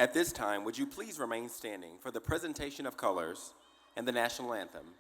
At this time, would you please remain standing for the presentation of colors and the national anthem?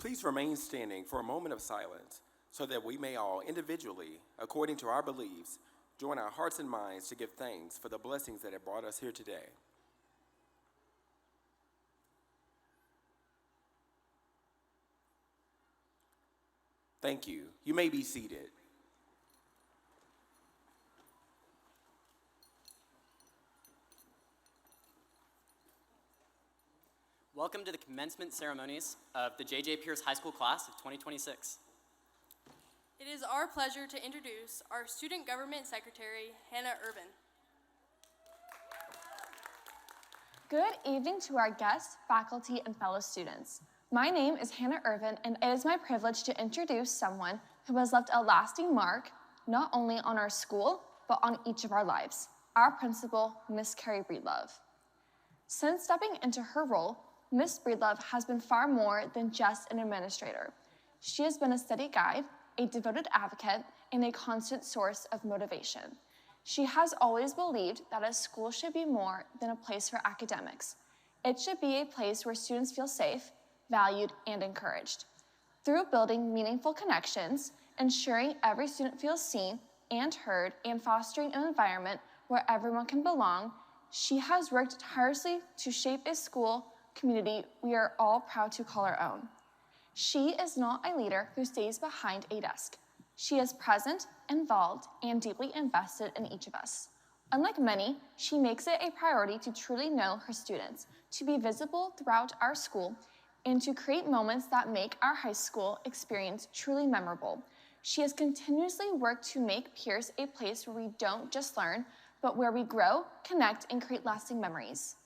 Please remain standing for a moment of silence so that we may all individually, according to our beliefs, join our hearts and minds to give thanks for the blessings that have brought us here today. Thank you. You may be seated. Welcome to the commencement ceremonies of the J.J. Pearce High School class of 2026. It is our pleasure to introduce our Student Government Secretary, Hannah Irvin. Good evening to our guests, faculty, and fellow students. My name is Hannah Irvin, and it is my privilege to introduce someone who has left a lasting mark not only on our school, but on each of our lives, our principal, Miss Carrie Breedlove. Since stepping into her role, Miss Breedlove has been far more than just an administrator. She has been a steady guide, a devoted advocate, and a constant source of motivation. She has always believed that a school should be more than a place for academics. It should be a place where students feel safe, valued, and encouraged. Through building meaningful connections, ensuring every student feels seen and heard, and fostering an environment where everyone can belong, she has worked tirelessly to shape a school community we are all proud to call our own. She is not a leader who stays behind a desk. She is present, involved, and deeply invested in each of us. Unlike many, she makes it a priority to truly know her students, to be visible throughout our school, and to create moments that make our high school experience truly memorable. She has continuously worked to make Pearce a place where we don't just learn, but where we grow, connect, and create lasting memories.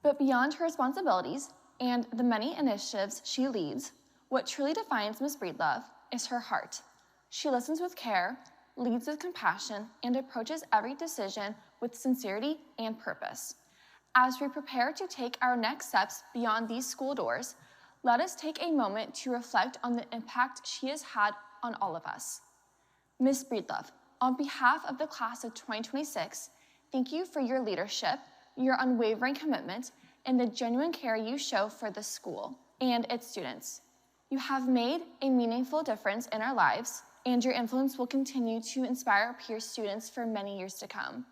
But beyond her responsibilities and the many initiatives she leads, what truly defines Ms. Breedlove is her heart. She listens with care, leads with compassion, and approaches every decision with sincerity and purpose. As we prepare to take our next steps beyond these school doors, let us take a moment to reflect on the impact she has had on all of us. Ms. Breedlove, on behalf of the class of 2026, thank you for your leadership, your unwavering commitment, and the genuine care you show for the school and its students. You have made a meaningful difference in our lives, and your influence will continue to inspire our Pearce students for many years to come.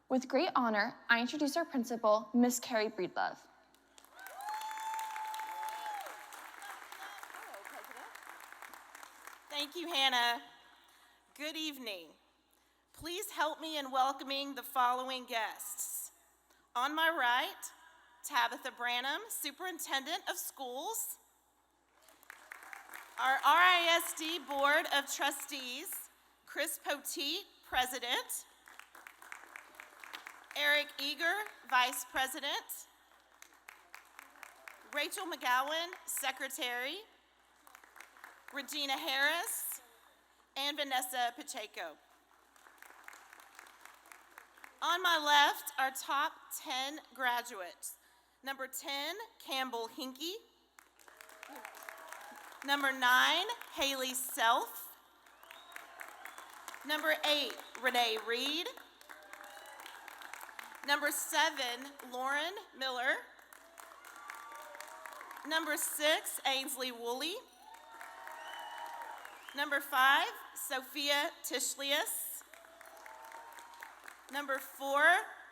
With great honor, I introduce our principal, Ms. Carrie Breedlove. Thank you, Hannah. Good evening. Please help me in welcoming the following guests. On my right, Tabitha Branham, Superintendent of Schools. Our RISD Board of Trustees, Chris Poteet, President. Eric Eager, Vice President. Rachel McGowan, Secretary. Regina Harris, and Vanessa Pacheco. On my left, our top 10 graduates. Number 10, Campbell Hinkie. Number 9, Haley Self. Number 8, Renee Reed. Number 7, Lauren Miller. Number 6, Ainsley Woolley. Number 5, Sophia Tishlius. Number 4,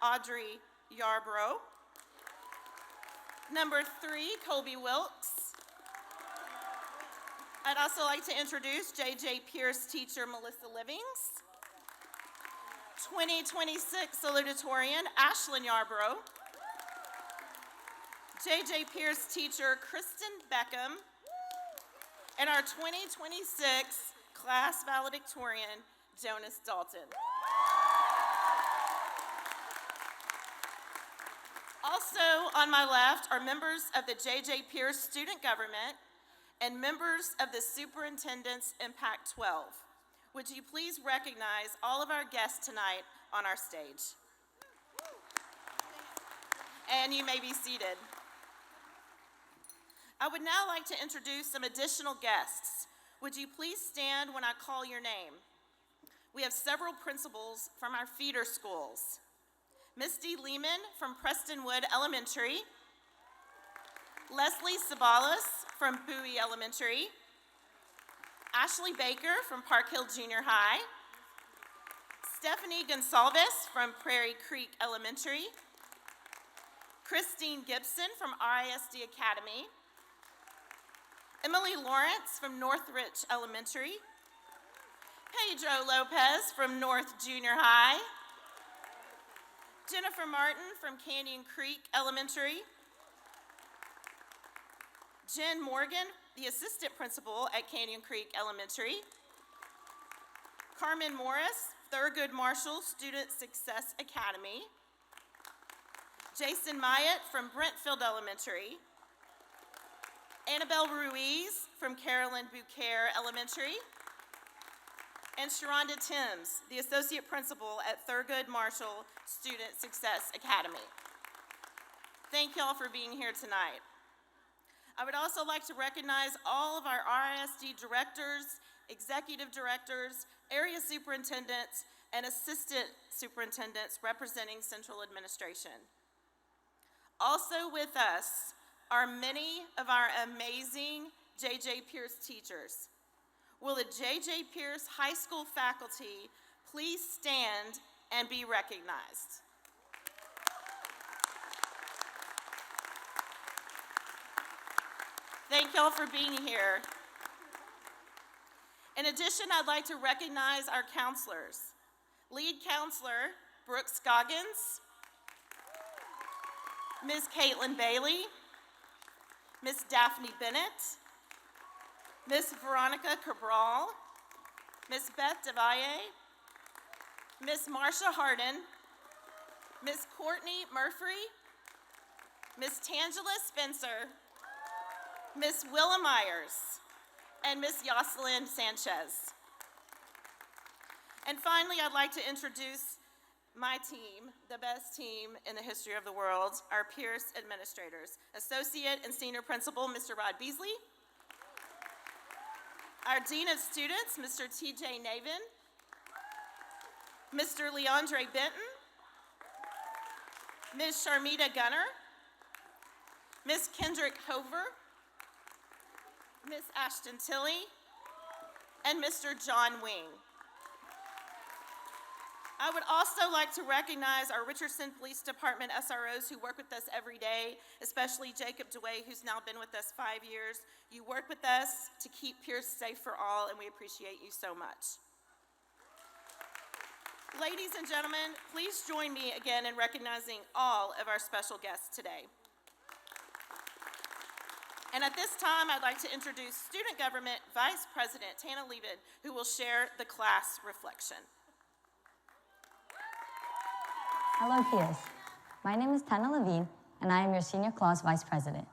Audrey Yarbrough. Number 3, Colby Wilkes. I'd also like to introduce J.J. Pearce teacher Melissa Livings. 2026 salutatorian Ashlyn Yarbrough. J.J. Pearce teacher Kristen Beckham. And our 2026 class valedictorian, Jonas Dalton. Also on my left are members of the J.J. Pearce Student Government and members of the Superintendent's Impact 12. Would you please recognize all of our guests tonight on our stage? And you may be seated. I would now like to introduce some additional guests. Would you please stand when I call your name? We have several principals from our feeder schools. Misty Lehman from Prestonwood Elementary, Leslie Sabalas from Bowie Elementary, Ashley Baker from Park Hill Junior High, Stephanie Gonsalves from Prairie Creek Elementary, Christine Gibson from RISD Academy, Emily Lawrence from Northridge Elementary, Pedro Lopez from North Junior High, Jennifer Martin from Canyon Creek Elementary, Jen Morgan, the assistant principal at Canyon Creek Elementary, Carmen Morris, Thurgood Marshall Student Success Academy, Jason Myatt from Brentfield Elementary, Annabelle Ruiz from Carolyn Bouquet Elementary, and Sharonda Timms, the associate principal at Thurgood Marshall Student Success Academy. Thank y'all for being here tonight. I would also like to recognize all of our RISD directors, executive directors, area superintendents, and assistant superintendents representing central administration. Also with us are many of our amazing J.J. Pearce teachers. Will the J.J. Pearce High School faculty please stand and be recognized? Thank y'all for being here. In addition, I'd like to recognize our counselors. Lead counselor, Brooke Scoggins, Ms. Caitlin Bailey, Ms. Daphne Bennett, Ms. Veronica Cabral, Ms. Beth DeValle, Ms. Marsha Harden, Ms. Courtney Murphy, Ms. Tangela Spencer, Ms. Willa Myers, and Ms. Yoselyn Sanchez. And finally, I'd like to introduce my team, the best team in the history of the world, our Pearce administrators, Associate and Senior Principal, Mr. Rod Beasley, our Dean of Students, Mr. T.J. Navin, Mr. Leandre Benton, Ms. Sharmita Gunner, Ms. Kendrick Hover, Ms. Ashton Tilley, and Mr. John Wing. I would also like to recognize our Richardson Police Department SROs who work with us every day, especially Jacob DeWay, who's now been with us 5 years. You work with us to keep Pearce safe for all, and we appreciate you so much. Ladies and gentlemen, please join me again in recognizing all of our special guests today. And at this time, I'd like to introduce Student Government Vice President Tana Levin, who will share the class reflection. Hello, Pearce. My name is Tana Levine, and I am your Senior Class Vice President.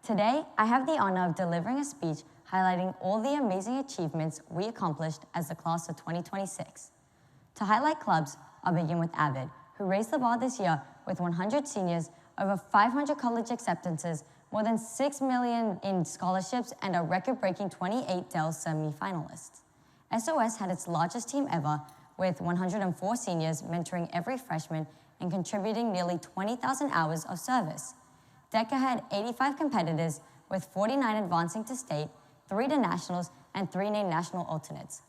Today, I have the honor of delivering a speech highlighting all the amazing achievements we accomplished as the class of 2026. To highlight clubs, I'll begin with AVID, who raised the bar this year with 100 seniors, over 500 college acceptances, more than $6 million in scholarships, and a record-breaking 28 Dell semi-finalists. SOS had its largest team ever, with 104 seniors mentoring every freshman and contributing nearly 20,000 hours of service. DECA had 85 competitors, with 49 advancing to state, 3 to nationals, and 3 named national alternates.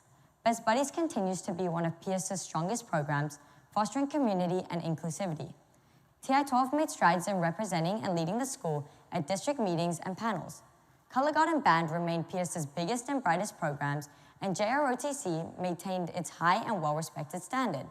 Best Buddies continues to be one of Pearce's strongest programs, fostering community and inclusivity. TI-12 made strides in representing and leading the school at district meetings and panels. Color Guard and Band remained Pearce's biggest and brightest programs, and JROTC maintained its high and well-respected standard.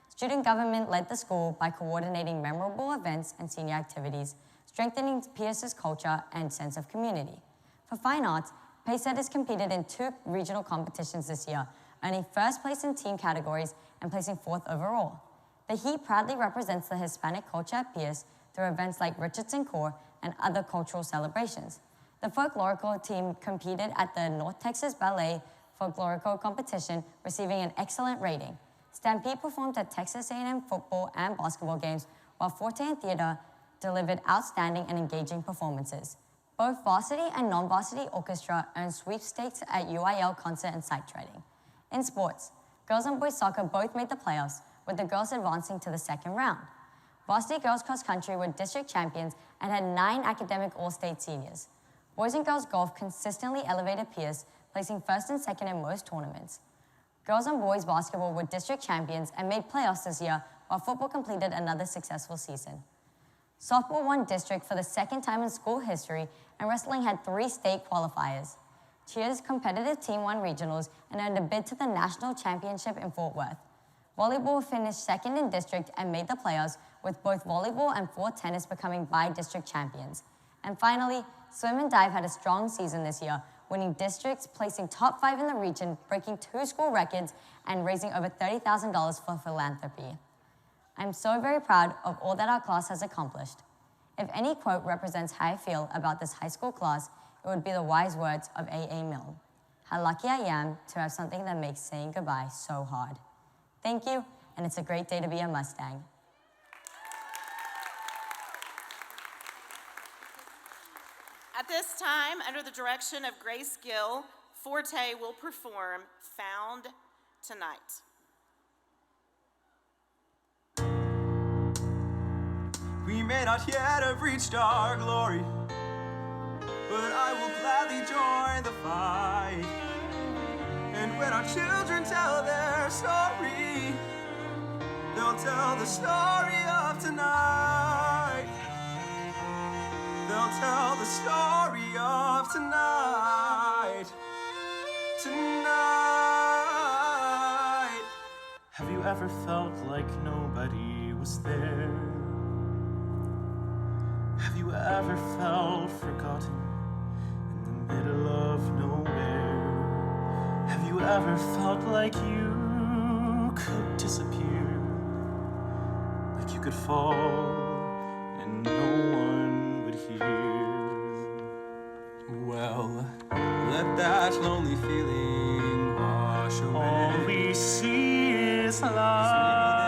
Student government led the school by coordinating memorable events and senior activities, strengthening Pearce's culture and sense of community. For fine arts, Pacesetters competed in 2 regional competitions this year, earning first place in team categories and placing 4th overall. The Heat proudly represents the Hispanic culture at Pearce through events like Richardson Corps and other cultural celebrations. The folklorical team competed at the North Texas Ballet Folklorico competition, receiving an excellent rating. Stampede performed at Texas A&M football and basketball games, while Forte and Theater delivered outstanding and engaging performances. Both varsity and non-varsity orchestra earned sweepstakes at UIL concert and sight treading. In sports, girls and boys soccer both made the playoffs, with the girls advancing to the second round. Varsity girls cross country were district champions and had 9 academic all-state seniors. Boys and girls golf consistently elevated Pearce, placing 1st and 2nd in most tournaments. Girls and boys basketball were district champions and made playoffs this year, while football completed another successful season. Softball won district for the 2nd time in school history, and wrestling had 3 state qualifiers. Cheer's competitive team won regionals and earned a bid to the national championship in Fort Worth. Volleyball finished 2nd in district and made the playoffs, with both volleyball and floor tennis becoming bi-district champions. And finally, swim and dive had a strong season this year, winning districts, placing top 5 in the region, breaking 2 school records, and raising over $30,000 for philanthropy. I'm so very proud of all that our class has accomplished. If any quote represents how I feel about this high school class, it would be the wise words of A.A. Milne. How lucky I am to have something that makes saying goodbye so hard. Thank you, and it's a great day to be a Mustang. At this time, under the direction of Grace Gill, Forte will perform Found Tonight. We may not yet have reached our glory, but I will gladly join the fight. And when our children tell their story, they'll tell the story of tonight. They'll tell the story of tonight. Tonight. Have you ever felt like nobody was there? Have you ever felt forgotten in the middle of nowhere? Have you ever felt like you could disappear? Like you could fall and no one would hear? Well, let that lonely feeling wash away. All we see is light.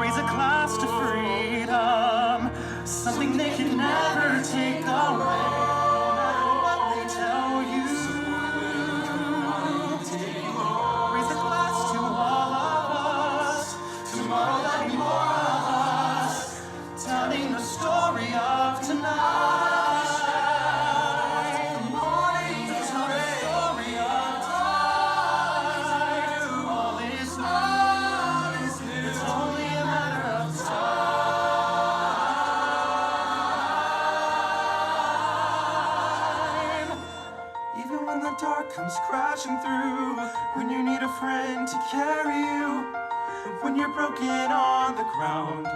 Raise a glass to freedom, something they can never take away, no matter what they tell you. Raise a glass to all of us, tomorrow there'll be more of us, telling the story of tonight. Dark comes crashing through, when you need a friend to carry you, when you're broken on the ground,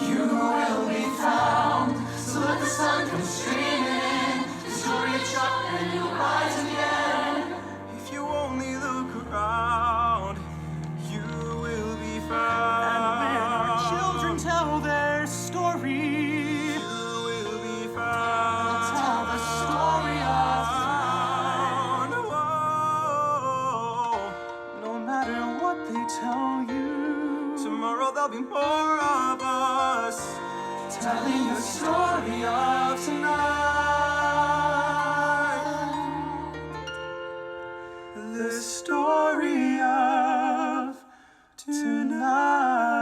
you will be found. So let the sun come streaming in, the story of Chuck, and you'll rise again. If you only look around, you will be found. And when our children tell their story, you will be found. They'll tell the story of tell you. Tomorrow there'll be more of us, telling the story of tonight. The story of tonight.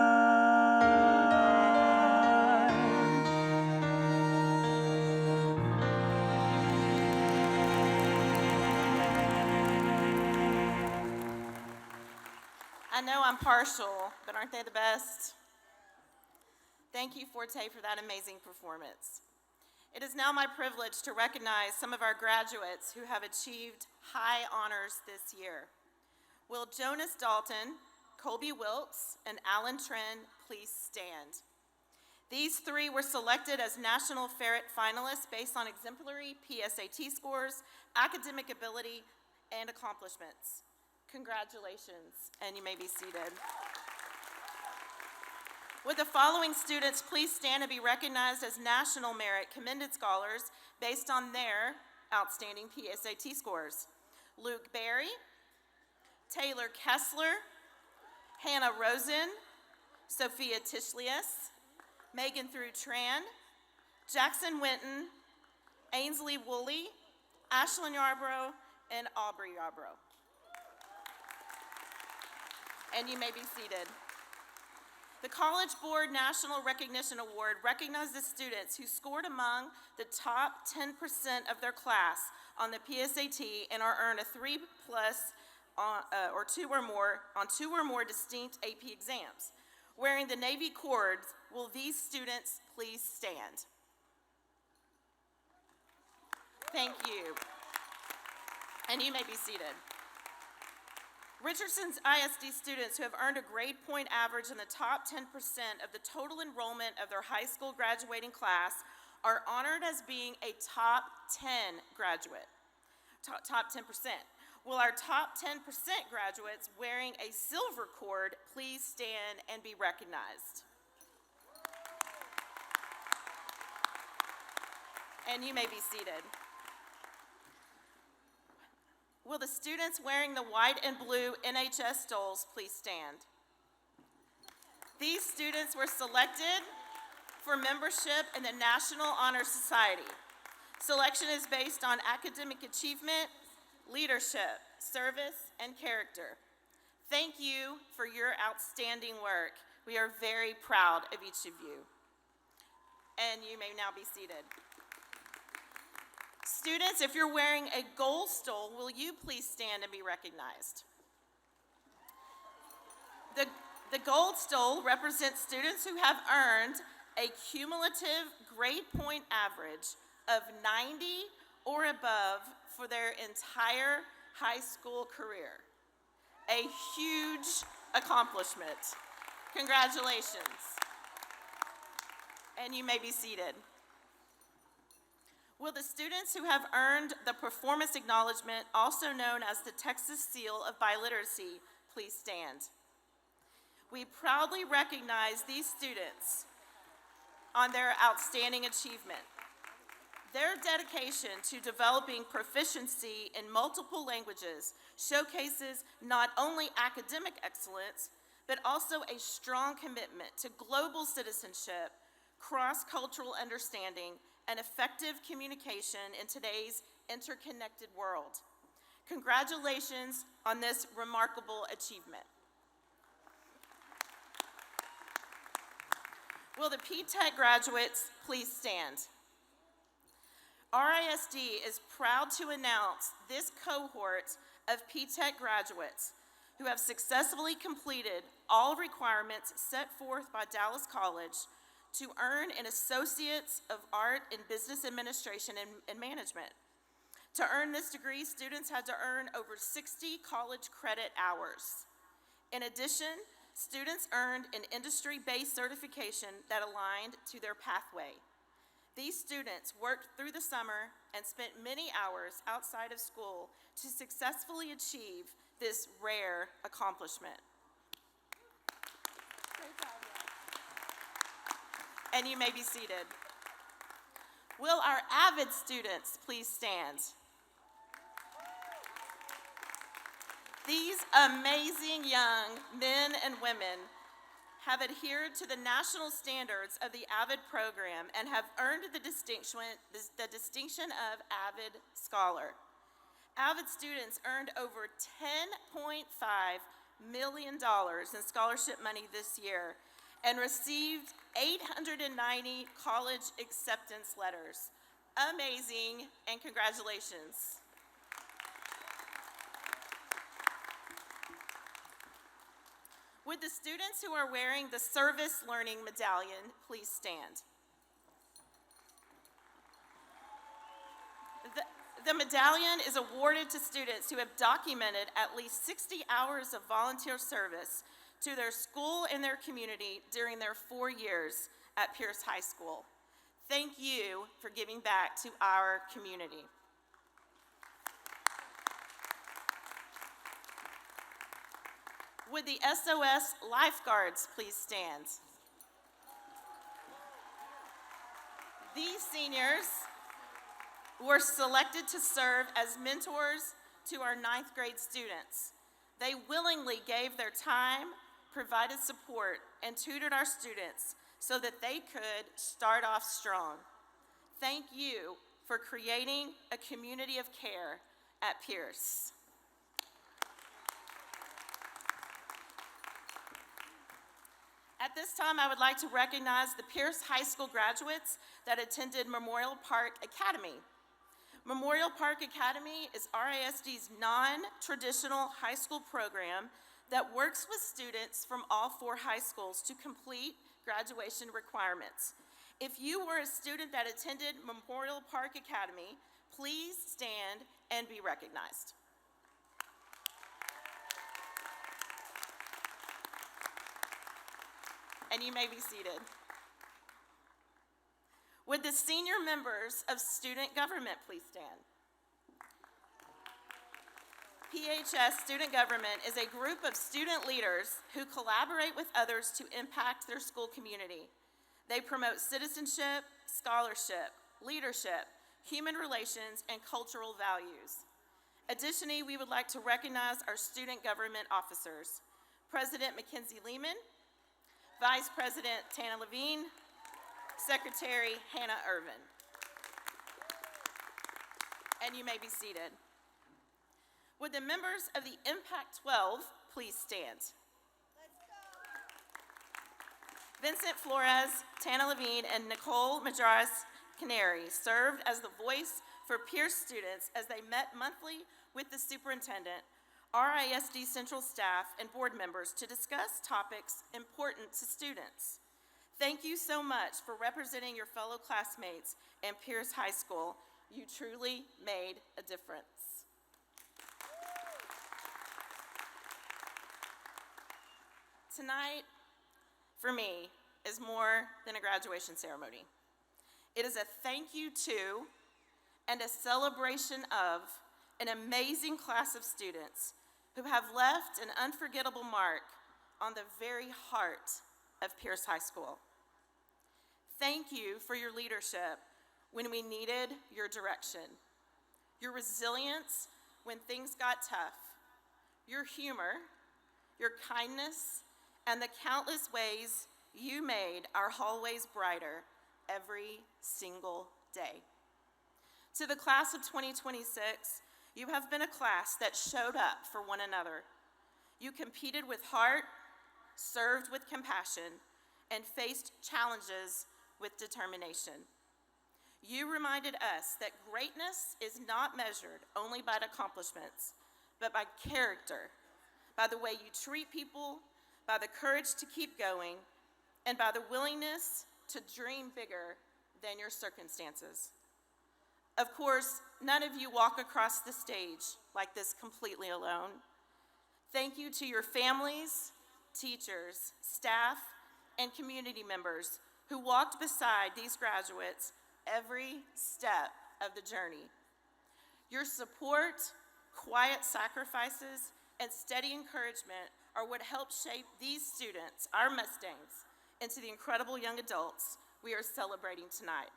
I know I'm partial, but aren't they the best? Thank you, Forte, for that amazing performance. It is now my privilege to recognize some of our graduates who have achieved high honors this year. Will Jonas Dalton, Colby Wilkes, and Alan Tren please stand? These three were selected as National Ferret finalists based on exemplary PSAT scores, academic ability, and accomplishments. Congratulations, and you may be seated. Would the following students please stand and be recognized as National Merit Commended Scholars based on their outstanding PSAT scores? Luke Berry, Taylor Kessler, Hannah Rosen, Sophia Tishlius, Megan Tran, Jackson Winton, Ainsley Woolley, Ashlyn Yarbrough, and Aubrey Yarbrough. And you may be seated. The College Board National Recognition Award recognizes students who scored among the top 10% of their class on the PSAT and are earned a 3+ or two or more distinct AP exams. Wearing the Navy cords, will these students please stand? Thank you. And you may be seated. Richardson ISD students who have earned a grade point average in the top 10% of the total enrollment of their high school graduating class are honored as being a top 10 graduate, top 10%. Will our top 10% graduates wearing a silver cord please stand and be recognized? And you may be seated. Will the students wearing the white and blue NHS stoles please stand? These students were selected for membership in the National Honor Society. Selection is based on academic achievement, leadership, service, and character. Thank you for your outstanding work. We are very proud of each of you. And you may now be seated. Students, if you're wearing a gold stole, will you please stand and be recognized? The gold stole represents students who have earned a cumulative grade point average of 90 or above for their entire high school career. A huge accomplishment. Congratulations. And you may be seated. Will the students who have earned the Performance Acknowledgement, also known as the Texas Seal of Biliteracy, please stand? We proudly recognize these students on their outstanding achievement. Their dedication to developing proficiency in multiple languages showcases not only academic excellence, but also a strong commitment to global citizenship, cross-cultural understanding, and effective communication in today's interconnected world. Congratulations on this remarkable achievement. Will the P-TECH graduates please stand? RISD is proud to announce this cohort of P-TECH graduates who have successfully completed all requirements set forth by Dallas College to earn an Associates of Art in Business Administration and Management. To earn this degree, students had to earn over 60 college credit hours. In addition, students earned an industry-based certification that aligned to their pathway. These students worked through the summer and spent many hours outside of school to successfully achieve this rare accomplishment. And you may be seated. Will our AVID students please stand? These amazing young men and women have adhered to the national standards of the AVID program and have earned the distinction of AVID Scholar. AVID students earned over $10.5 million in scholarship money this year and received 890 college acceptance letters. Amazing, and congratulations. Would the students who are wearing the Service Learning Medallion please stand? The medallion is awarded to students who have documented at least 60 hours of volunteer service to their school and their community during their 4 years at Pearce High School. Thank you for giving back to our community. Would the SOS lifeguards please stand? These seniors were selected to serve as mentors to our 9th grade students. They willingly gave their time, provided support, and tutored our students so that they could start off strong. Thank you for creating a community of care at Pearce. At this time, I would like to recognize the Pearce High School graduates that attended Memorial Park Academy. Memorial Park Academy is RISD's non-traditional high school program that works with students from all 4 high schools to complete graduation requirements. If you were a student that attended Memorial Park Academy, please stand and be recognized. And you may be seated. Would the senior members of student government please stand? PHS Student Government is a group of student leaders who collaborate with others to impact their school community. They promote citizenship, scholarship, leadership, human relations, and cultural values. Additionally, we would like to recognize our student government officers, President Mackenzie Lehman, Vice President Tana Levine, Secretary Hannah Irvin. And you may be seated. Would the members of the Impact 12 please stand? Vincent Flores, Tana Levine, and Nicole Madras Canary served as the voice for Pearce students as they met monthly with the superintendent, RISD central staff, and board members to discuss topics important to students. Thank you so much for representing your fellow classmates in Pearce High School. You truly made a difference. Tonight, for me, is more than a graduation ceremony. It is a thank you to and a celebration of an amazing class of students who have left an unforgettable mark on the very heart of Pearce High School. Thank you for your leadership when we needed your direction, your resilience when things got tough, your humor, your kindness, and the countless ways you made our hallways brighter every single day. To the class of 2026, you have been a class that showed up for one another. You competed with heart, served with compassion, and faced challenges with determination. You reminded us that greatness is not measured only by accomplishments, but by character, by the way you treat people, by the courage to keep going, and by the willingness to dream bigger than your circumstances. Of course, none of you walk across the stage like this completely alone. Thank you to your families, teachers, staff, and community members who walked beside these graduates every step of the journey. Your support, quiet sacrifices, and steady encouragement are what helped shape these students, our Mustangs, into the incredible young adults we are celebrating tonight.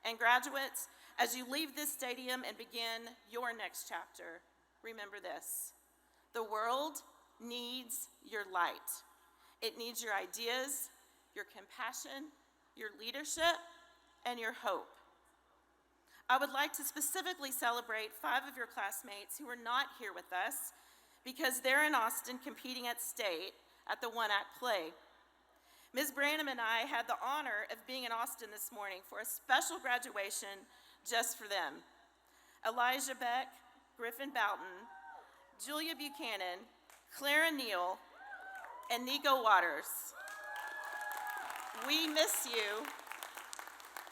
And graduates, as you leave this stadium and begin your next chapter, remember this: the world needs your light. It needs your ideas, your compassion, your leadership, and your hope. I would like to specifically celebrate 5 of your classmates who are not here with us because they're in Austin competing at state at the one-act play. Ms. Branham and I had the honor of being in Austin this morning for a special graduation just for them. Elijah Beck, Griffin Boughton, Julia Buchanan, Clara Neal, and Nico Waters. We miss you,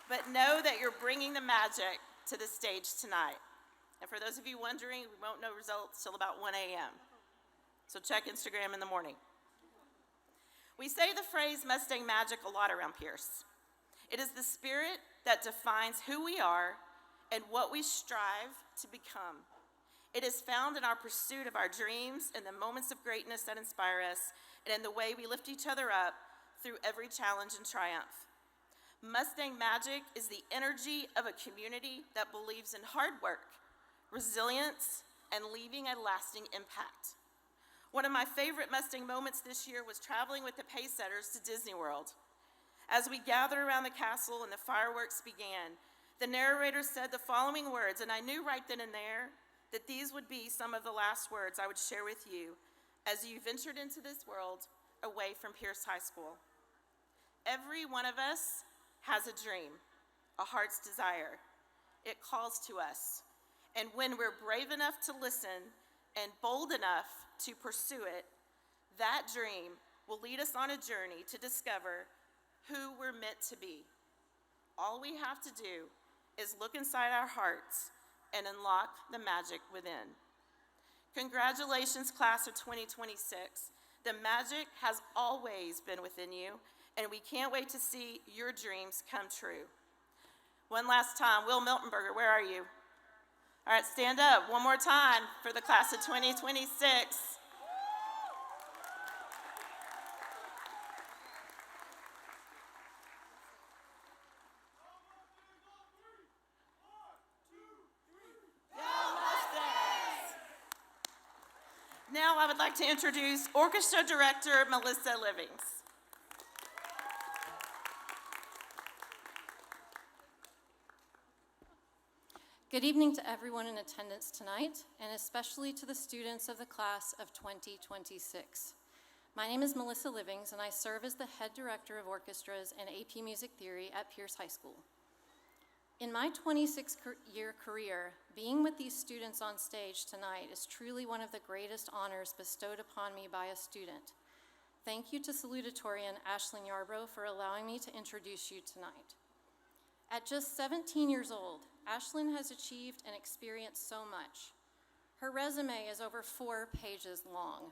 but know that you're bringing the magic to the stage tonight. And for those of you wondering, we won't know results till about 1 a.m. So check Instagram in the morning. We say the phrase Mustang Magic a lot around Pearce. It is the spirit that defines who we are and what we strive to become. It is found in our pursuit of our dreams, in the moments of greatness that inspire us, and in the way we lift each other up through every challenge and triumph. Mustang Magic is the energy of a community that believes in hard work, resilience, and leaving a lasting impact. One of my favorite Mustang moments this year was traveling with the Pacesetters to Disney World. As we gathered around the castle and the fireworks began, the narrator said the following words, and I knew right then and there that these would be some of the last words I would share with you as you ventured into this world away from Pearce High School. Every one of us has a dream, a heart's desire. It calls to us. And when we're brave enough to listen and bold enough to pursue it, that dream will lead us on a journey to discover who we're meant to be. All we have to do is look inside our hearts and unlock the magic within. Congratulations, class of 2026. The magic has always been within you, and we can't wait to see your dreams come true. One last time, Will Miltonberger, where are you? All right, stand up one more time for the class of 2026. Now I would like to introduce Orchestra Director Melissa Livings. Good evening to everyone in attendance tonight, and especially to the students of the class of 2026. My name is Melissa Livings, and I serve as the head director of orchestras and AP Music Theory at Pearce High School. In my 26-year career, being with these students on stage tonight is truly one of the greatest honors bestowed upon me by a student. Thank you to salutatorian Ashlyn Yarbrough for allowing me to introduce you tonight. At just 17 years old, Ashlyn has achieved and experienced so much. Her resume is over 4 pages long.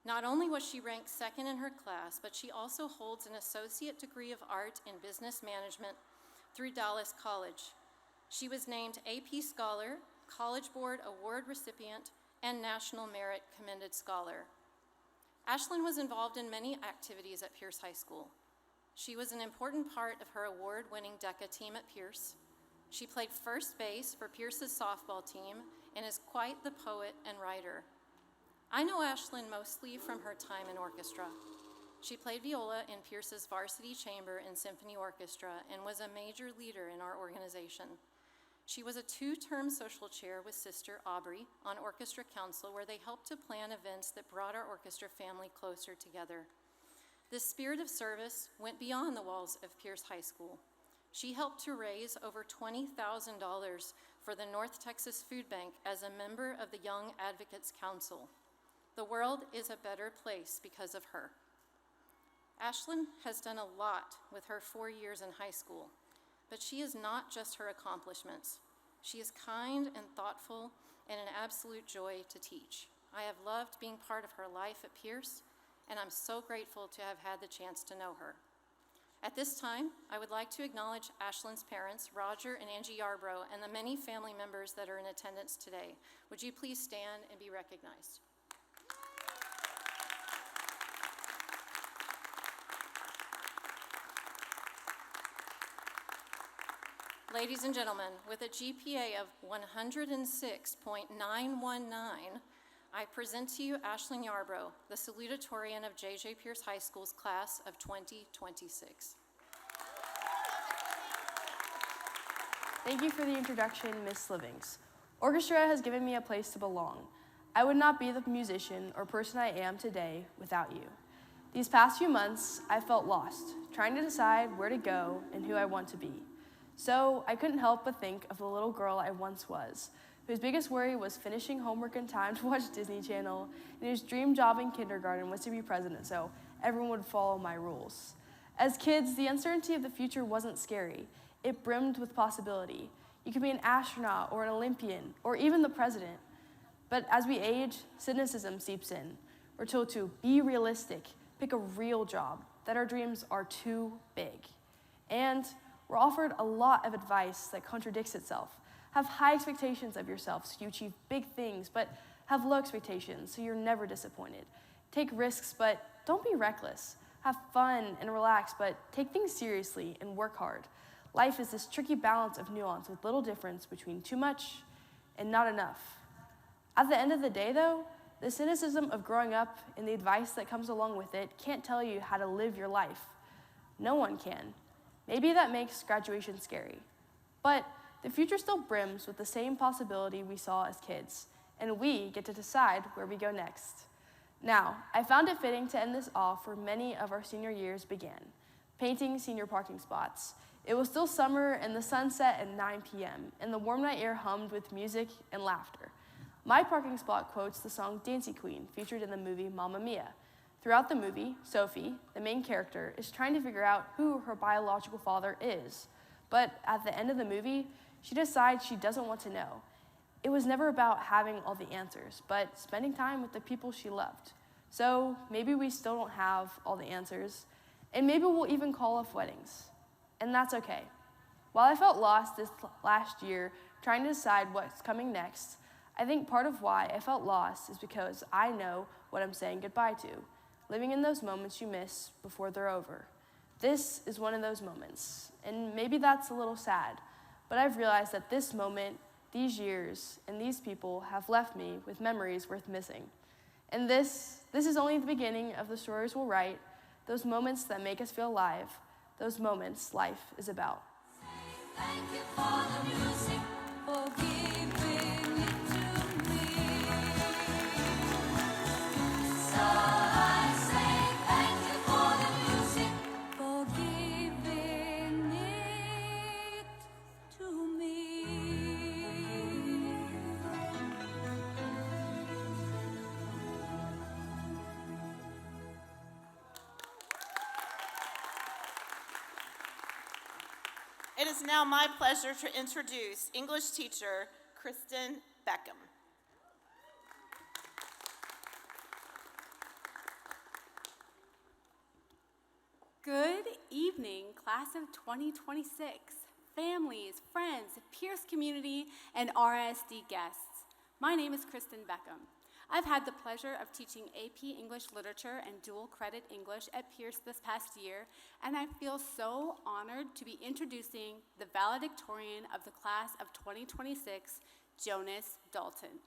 Not only was she ranked second in her class, but she also holds an associate degree of art in business management through Dallas College. She was named AP Scholar, College Board Award recipient, and National Merit Commended Scholar. Ashlyn was involved in many activities at Pearce High School. She was an important part of her award-winning DECA team at Pearce. She played first base for Pearce's softball team and is quite the poet and writer. I know Ashlyn mostly from her time in orchestra. She played viola in Pearce's varsity chamber and symphony orchestra and was a major leader in our organization. She was a 2-term social chair with Sister Aubrey on Orchestra Council, where they helped to plan events that brought our orchestra family closer together. This spirit of service went beyond the walls of Pearce High School. She helped to raise over $20,000 for the North Texas Food Bank as a member of the Young Advocates Council. The world is a better place because of her. Ashlyn has done a lot with her 4 years in high school, but she is not just her accomplishments. She is kind and thoughtful and an absolute joy to teach. I have loved being part of her life at Pearce, and I'm so grateful to have had the chance to know her. At this time, I would like to acknowledge Ashlyn's parents, Roger and Angie Yarbrough, and the many family members that are in attendance today. Would you please stand and be recognized? Ladies and gentlemen, with a GPA of 106.919, I present to you Ashlyn Yarbrough, the salutatorian of J.J. Pearce High School's class of 2026. Thank you for the introduction, Miss Livings. Orchestra has given me a place to belong. I would not be the musician or person I am today without you. These past few months, I felt lost, trying to decide where to go and who I want to be. So I couldn't help but think of the little girl I once was, whose biggest worry was finishing homework in time to watch Disney Channel, and whose dream job in kindergarten was to be president so everyone would follow my rules. As kids, the uncertainty of the future wasn't scary. It brimmed with possibility. You could be an astronaut or an Olympian or even the president. But as we age, cynicism seeps in. We're told to be realistic, pick a real job, that our dreams are too big. And we're offered a lot of advice that contradicts itself. Have high expectations of yourself so you achieve big things, but have low expectations so you're never disappointed. Take risks, but don't be reckless. Have fun and relax, but take things seriously and work hard. Life is this tricky balance of nuance with little difference between too much and not enough. At the end of the day, though, the cynicism of growing up and the advice that comes along with it can't tell you how to live your life. No one can. Maybe that makes graduation scary. But the future still brims with the same possibility we saw as kids, and we get to decide where we go next. Now, I found it fitting to end this off where many of our senior years began, painting senior parking spots. It was still summer and the sun set at 9 p.m., and the warm night air hummed with music and laughter. My parking spot quotes the song Dancing Queen, featured in the movie Mamma Mia. Throughout the movie, Sophie, the main character, is trying to figure out who her biological father is. But at the end of the movie, she decides she doesn't want to know. It was never about having all the answers, but spending time with the people she loved. So maybe we still don't have all the answers, and maybe we'll even call off weddings. And that's okay. While I felt lost this last year trying to decide what's coming next, I think part of why I felt lost is because I know what I'm saying goodbye to, living in those moments you miss before they're over. This is one of those moments, and maybe that's a little sad, but I've realized that this moment, these years, and these people have left me with memories worth missing. And this is only the beginning of the stories we'll write, those moments that make us feel alive, those moments life is about. Thank you for the music, for giving it to me. So I say thank you for the music, for giving it to me. It is now my pleasure to introduce English teacher Kristen Beckham. Good evening, class of 2026, families, friends, Pearce community, and RSD guests. My name is Kristen Beckham. I've had the pleasure of teaching AP English Literature and dual credit English at Pearce this past year, and I feel so honored to be introducing the valedictorian of the class of 2026, Jonas Dalton.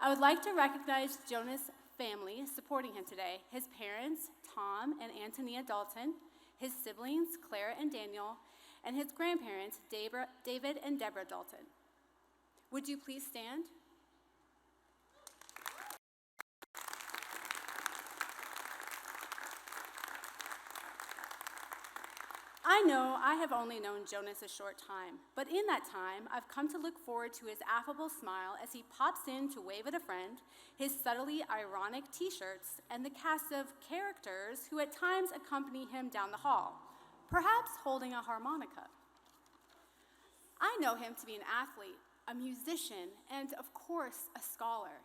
I would like to recognize Jonas' family supporting him today. His parents, Tom and Antonia Dalton, his siblings, Clara and Daniel, and his grandparents, David and Deborah Dalton. Would you please stand? I know I have only known Jonas a short time, but in that time, I've come to look forward to his affable smile as he pops in to wave at a friend, his subtly ironic t-shirts, and the cast of characters who at times accompany him down the hall, perhaps holding a harmonica. I know him to be an athlete, a musician, and of course, a scholar.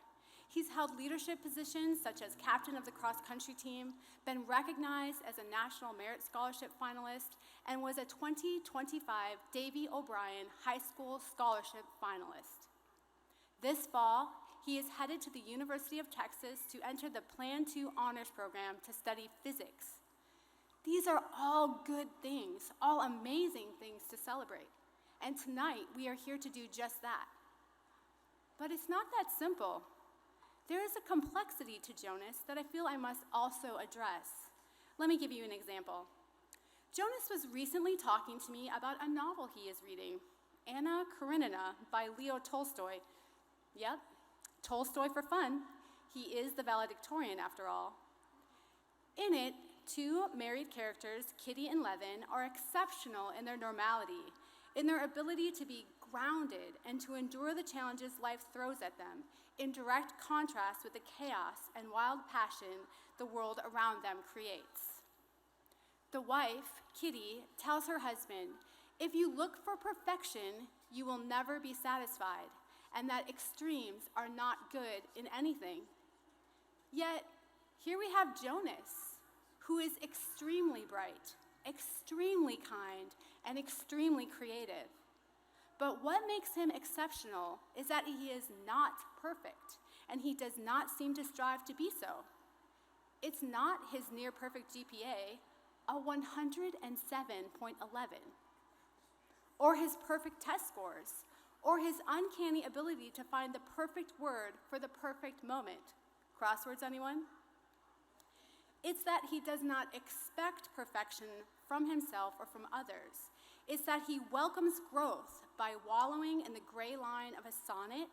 He's held leadership positions such as captain of the cross-country team, been recognized as a National Merit Scholarship finalist, and was a 2025 Davy O'Brien High School Scholarship finalist. This fall, he is headed to the University of Texas to enter the Plan 2 honors program to study physics. These are all good things, all amazing things to celebrate. And tonight, we are here to do just that. But it's not that simple. There is a complexity to Jonas that I feel I must also address. Let me give you an example. Jonas was recently talking to me about a novel he is reading, Anna Karenina by Leo Tolstoy. Yep, Tolstoy for fun. He is the valedictorian after all. In it, two married characters, Kitty and Levin, are exceptional in their normality, in their ability to be grounded and to endure the challenges life throws at them, in direct contrast with the chaos and wild passion the world around them creates. The wife, Kitty, tells her husband, if you look for perfection, you will never be satisfied, and that extremes are not good in anything. Yet, here we have Jonas, who is extremely bright, extremely kind, and extremely creative. But what makes him exceptional is that he is not perfect, and he does not seem to strive to be so. It's not his near-perfect GPA, a 107.11, or his perfect test scores, or his uncanny ability to find the perfect word for the perfect moment. Crosswords, anyone? It's that he does not expect perfection from himself or from others. It's that he welcomes growth by wallowing in the gray line of a sonnet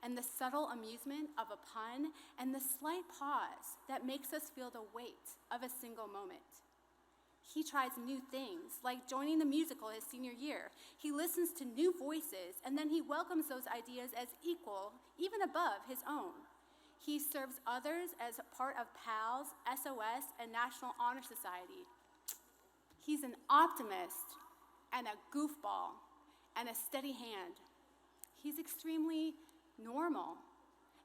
and the subtle amusement of a pun and the slight pause that makes us feel the weight of a single moment. He tries new things, like joining the musical his senior year. He listens to new voices, and then he welcomes those ideas as equal, even above his own. He serves others as part of PALS, SOS, and National Honor Society. He's an optimist and a goofball and a steady hand. He's extremely normal,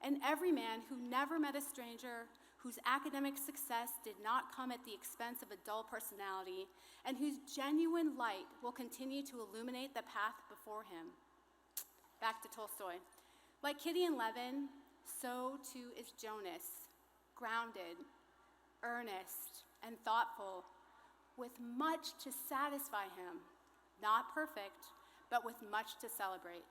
an everyman who never met a stranger, whose academic success did not come at the expense of a dull personality, and whose genuine light will continue to illuminate the path before him. Back to Tolstoy. Like Kitty and Levin, so too is Jonas, grounded, earnest, and thoughtful, with much to satisfy him. Not perfect, but with much to celebrate.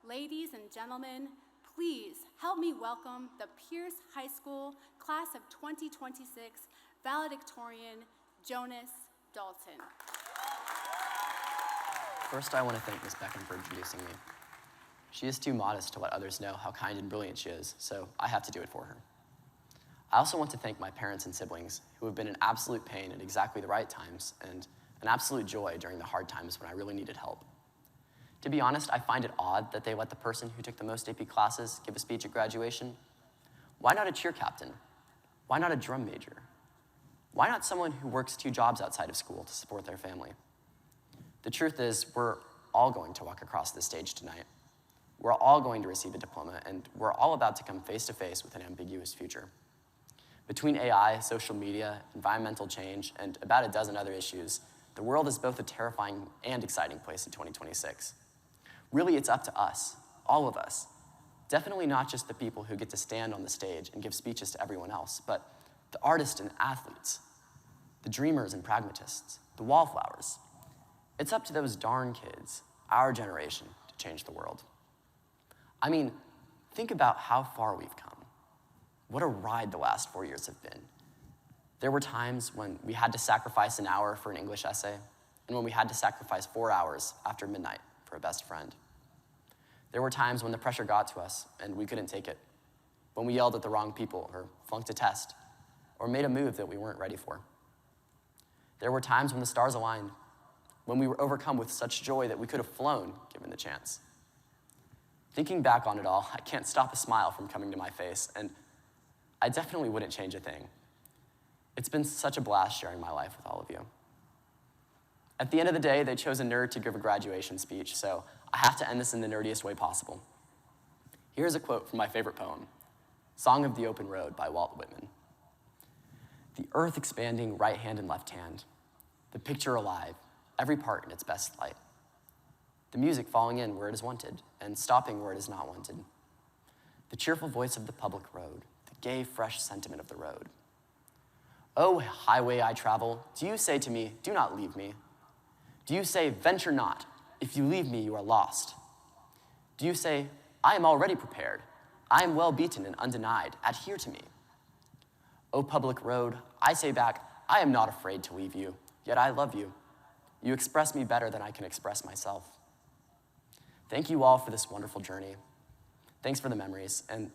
Ladies and gentlemen, please help me welcome the Pearce High School Class of 2026 valedictorian, Jonas Dalton. First, I want to thank Ms. Beckham for introducing me. She is too modest to let others know how kind and brilliant she is, so I have to do it for her. I also want to thank my parents and siblings, who have been an absolute pain at exactly the right times and an absolute joy during the hard times when I really needed help. To be honest, I find it odd that they let the person who took the most AP classes give a speech at graduation. Why not a cheer captain? Why not a drum major? Why not someone who works 2 jobs outside of school to support their family? The truth is, we're all going to walk across this stage tonight. We're all going to receive a diploma, and we're all about to come face to face with an ambiguous future. Between AI, social media, environmental change, and about a dozen other issues, the world is both a terrifying and exciting place in 2026. Really, it's up to us, all of us. Definitely not just the people who get to stand on the stage and give speeches to everyone else, but the artists and athletes, the dreamers and pragmatists, the wallflowers. It's up to those darn kids, our generation, to change the world. I mean, think about how far we've come. What a ride the last 4 years have been. There were times when we had to sacrifice an hour for an English essay, and when we had to sacrifice 4 hours after midnight for a best friend. There were times when the pressure got to us and we couldn't take it, when we yelled at the wrong people or flunked a test, or made a move that we weren't ready for. There were times when the stars aligned, when we were overcome with such joy that we could have flown given the chance. Thinking back on it all, I can't stop a smile from coming to my face, and I definitely wouldn't change a thing. It's been such a blast sharing my life with all of you. At the end of the day, they chose a nerd to give a graduation speech, so I have to end this in the nerdiest way possible. Here's a quote from my favorite poem, Song of the Open Road by Walt Whitman. The earth expanding right hand and left hand, the picture alive, every part in its best light. The music falling in where it is wanted and stopping where it is not wanted. The cheerful voice of the public road, the gay, fresh sentiment of the road. Oh, highway I travel, do you say to me, do not leave me? Do you say, venture not, if you leave me, you are lost? Do you say, I am already prepared, I am well beaten and undenied, adhere to me? O public road, I say back, I am not afraid to leave you, yet I love you. You express me better than I can express myself. Thank you all for this wonderful journey. Thanks for the memories, and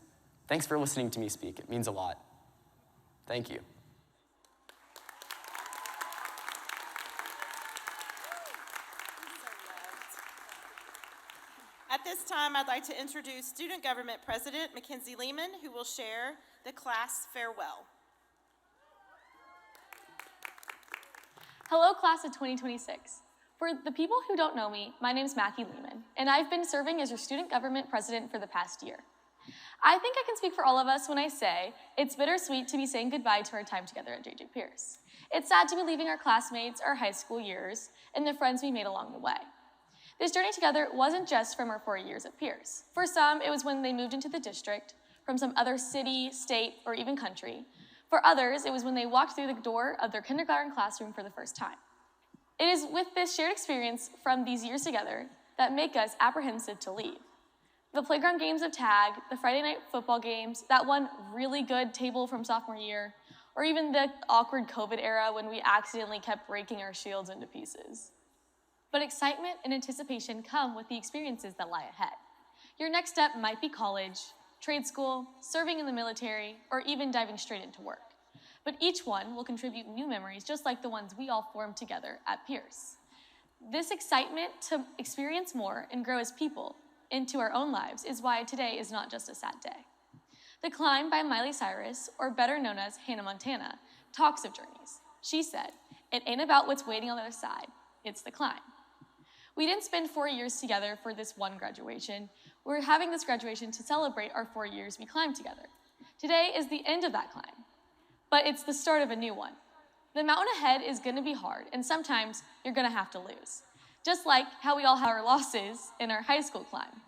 thanks for listening to me speak. It means a lot. Thank you. At this time, I'd like to introduce Student Government President Mackenzie Lehman, who will share the class farewell. Hello, class of 2026. For the people who don't know me, my name is Mackie Lehman, and I've been serving as your student government president for the past year. I think I can speak for all of us when I say it's bittersweet to be saying goodbye to our time together at JJ Pearce. It's sad to be leaving our classmates, our high school years, and the friends we made along the way. This journey together wasn't just from our 4 years at Pearce. For some, it was when they moved into the district, from some other city, state, or even country. For others, it was when they walked through the door of their kindergarten classroom for the first time. It is with this shared experience from these years together that make us apprehensive to leave. The playground games of tag, the Friday night football games, that one really good table from sophomore year, or even the awkward COVID era when we accidentally kept breaking our shields into pieces. But excitement and anticipation come with the experiences that lie ahead. Your next step might be college, trade school, serving in the military, or even diving straight into work. But each one will contribute new memories just like the ones we all formed together at Pearce. This excitement to experience more and grow as people into our own lives is why today is not just a sad day. The Climb by Miley Cyrus, or better known as Hannah Montana, talks of journeys. She said, "It ain't about what's waiting on the other side, it's the climb." We didn't spend 4 years together for this one graduation. We're having this graduation to celebrate our 4 years we climbed together. Today is the end of that climb, but it's the start of a new one. The mountain ahead is gonna be hard, and sometimes you're gonna have to lose. Just like how we all have our losses in our high school climb.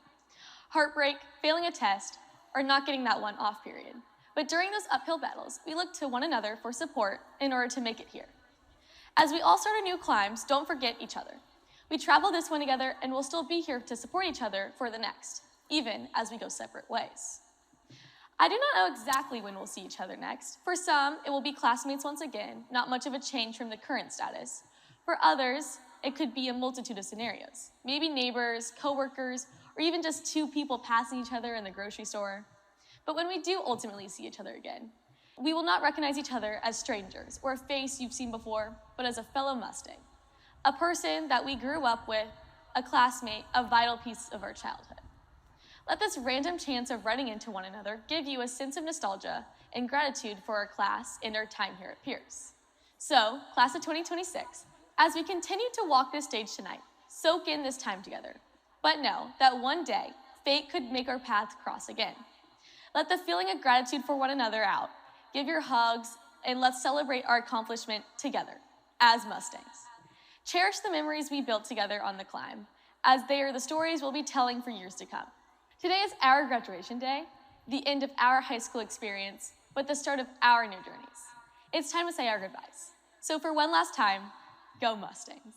Heartbreak, failing a test, or not getting that one off period. But during those uphill battles, we look to one another for support in order to make it here. As we all start our new climbs, don't forget each other. We travel this one together and we'll still be here to support each other for the next, even as we go separate ways. I do not know exactly when we'll see each other next. For some, it will be classmates once again, not much of a change from the current status. For others, it could be a multitude of scenarios. Maybe neighbors, coworkers, or even just two people passing each other in the grocery store. But when we do ultimately see each other again, we will not recognize each other as strangers or a face you've seen before, but as a fellow Mustang. A person that we grew up with, a classmate, a vital piece of our childhood. Let this random chance of running into one another give you a sense of nostalgia and gratitude for our class and our time here at Pearce. So, class of 2026, as we continue to walk this stage tonight, soak in this time together. But know that one day, fate could make our paths cross again. Let the feeling of gratitude for one another out. Give your hugs, and let's celebrate our accomplishment together, as Mustangs. Cherish the memories we built together on the climb, as they are the stories we'll be telling for years to come. Today is our graduation day, the end of our high school experience, but the start of our new journeys. It's time to say our goodbyes. So for one last time, go Mustangs.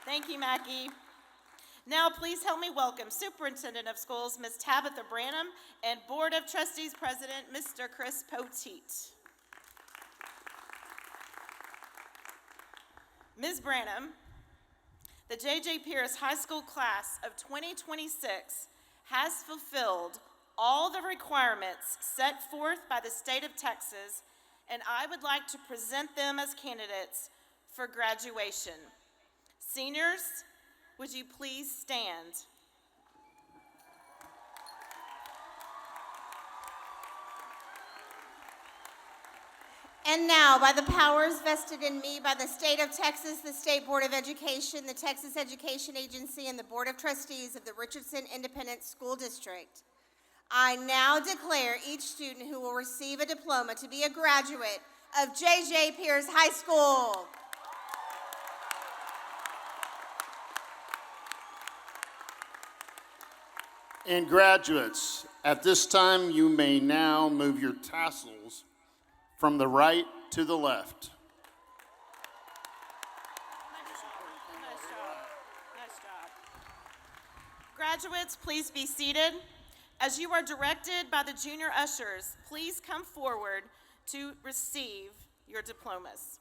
Thank you, Mackie. Now, please help me welcome Superintendent of Schools, Ms. Tabitha Branham, and Board of Trustees President, Mr. Chris Poteet. Ms. Branham, the J.J. Pearce High School class of 2026 has fulfilled all the requirements set forth by the state of Texas, and I would like to present them as candidates for graduation. Seniors, would you please stand? And now, by the powers vested in me by the state of Texas, the State Board of Education, the Texas Education Agency, and the Board of Trustees of the Richardson Independent School District, I now declare each student who will receive a diploma to be a graduate of J.J. Pearce High School. And graduates, at this time you may now move your tassels from the right to the left. Nice job. Graduates, please be seated. As you are directed by the junior ushers, please come forward to receive your diplomas.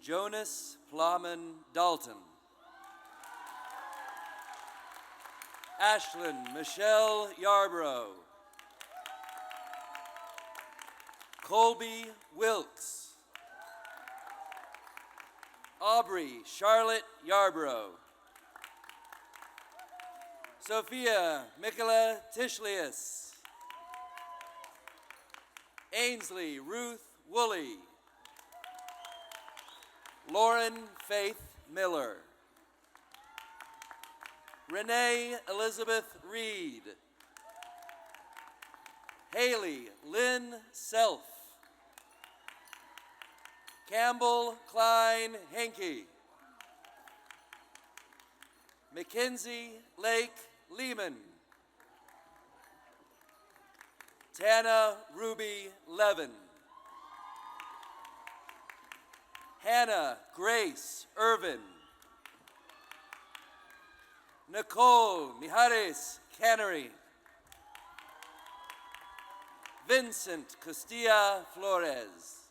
Jonas Plowman Dalton. Ashlyn Michelle Yarbrough. Colby Wilkes. Aubrey Charlotte Yarbrough. Sophia Mikola Tishlius. Ainsley Ruth Woolley. Lauren Faith Miller. Renee Elizabeth Reed. Haley Lynn Self. Campbell Klein Henke. Mackenzie Lake Lehman. Tana Ruby Levin. Hannah Grace Irvin. Nicole Mijares Cannery. Vincent Castilla Flores.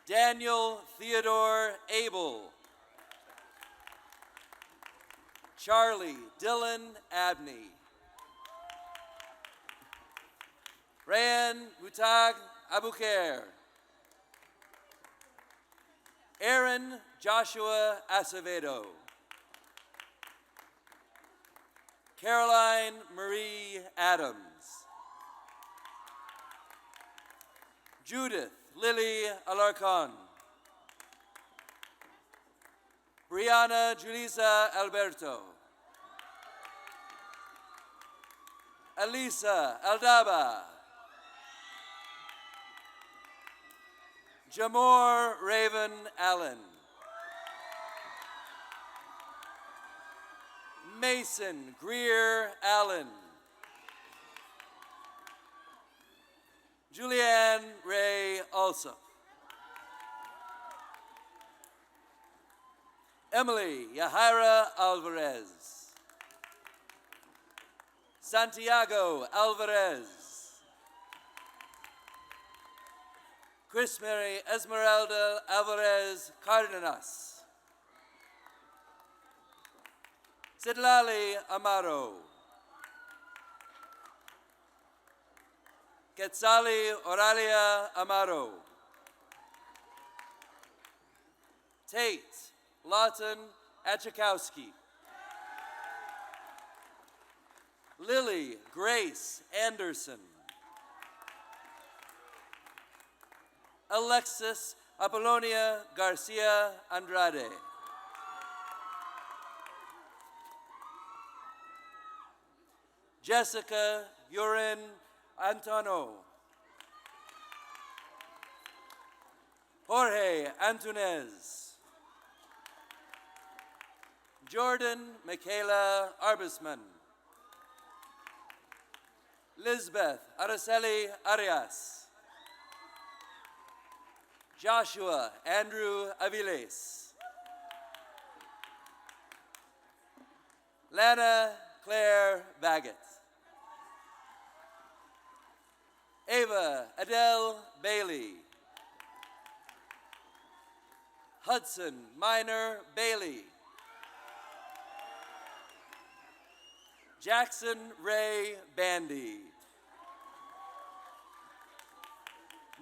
Daniel Theodore Abel. Charlie Dylan Abney. Rayan Mutag Abukher. Aaron Joshua Acevedo. Caroline Marie Adams. Judith Lily Alarcon. Brianna Julissa Alberto. Alisa Aldaba. Jamor Raven Allen. Mason Greer Allen. Julianne Ray Alsop. Emily Yahira Alvarez. Santiago Alvarez. Chris Mary Esmeralda Alvarez Cardenas. Sidlali Amaro. Quetzali Oralia Amaro. Tate Lawton Achakowski. Lily Grace Anderson. Alexis Apollonia Garcia Andrade. Jessica Yurin Antono. Jorge Antunez. Jordan Michaela Arbisman. Lisbeth Araceli Arias. Joshua Andrew Aviles. Lana Claire Baggett. Ava Adele Bailey. Hudson Minor Bailey. Jackson Ray Bandy.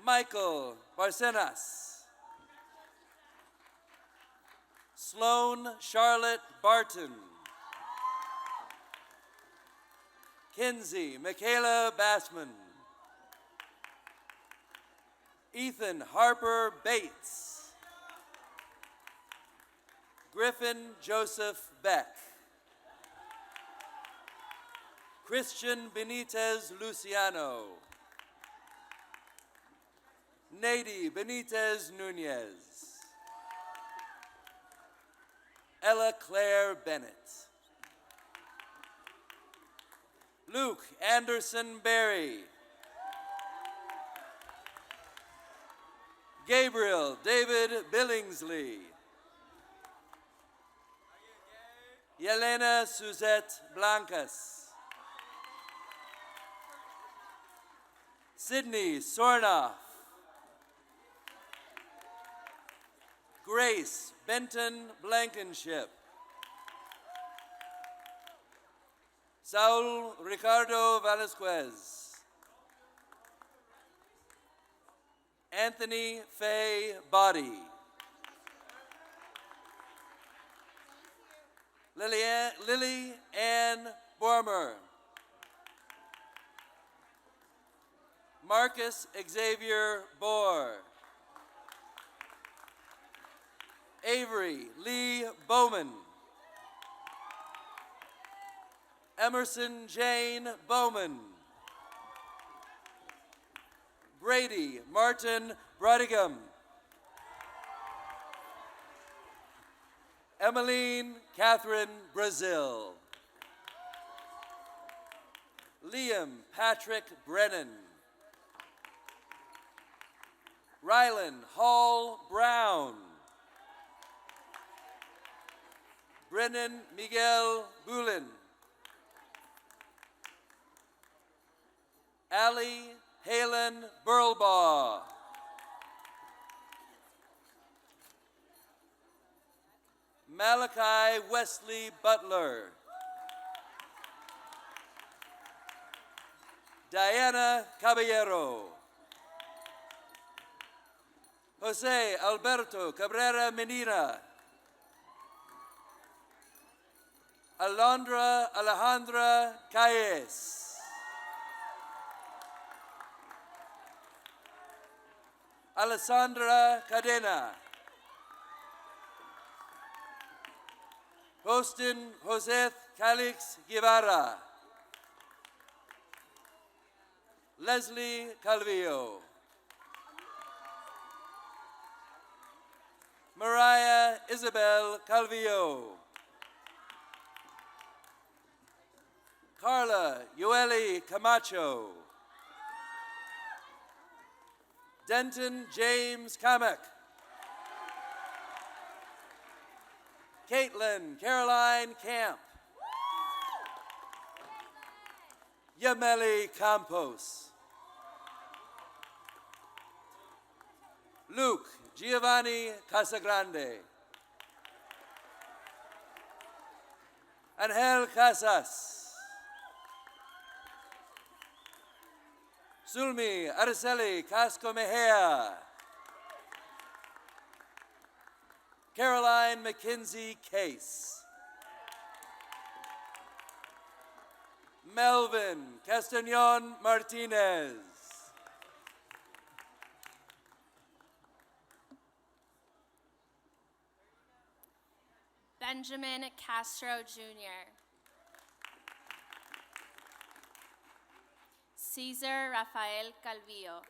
Michael Barcenas. Sloan Charlotte Barton. Kinsey Michaela Bassman. Ethan Harper Bates. Griffin Joseph Beck. Christian Benitez Luciano. Nady Benitez Nunez. Ella Claire Bennett. Luke Anderson Berry. Gabriel David Billingsley. Yelena Suzette Blancas. Sydney Sornoff. Grace Benton Blankenship. Saul Ricardo Velasquez. Anthony Faye Body. Lily Ann Bormer. Marcus Xavier Bohr. Avery Lee Bowman. Emerson Jane Bowman. Brady Martin Brodigam. Emmeline Catherine Brazil. Liam Patrick Brennan. Rylan Hall Brown. Brennan Miguel Bulin. Allie Halen Burlbaugh. Malachi Wesley Butler. Diana Caballero. Jose Alberto Cabrera Menina. Alondra Alejandra Calles. Alessandra Cadena. Hostin José Calix Guevara. Leslie Calvillo. Mariah Isabel Calvillo. Carla Yoeli Camacho. Denton James Kamek. Caitlin Caroline Camp. Yameli Campos. Luke Giovanni Casagrande. Angel Casas. Sulmi Araceli Casco Mejia. Caroline McKenzie Case. Melvin Castañon Martinez. Benjamin Castro Jr. Cesar Rafael Calvillo.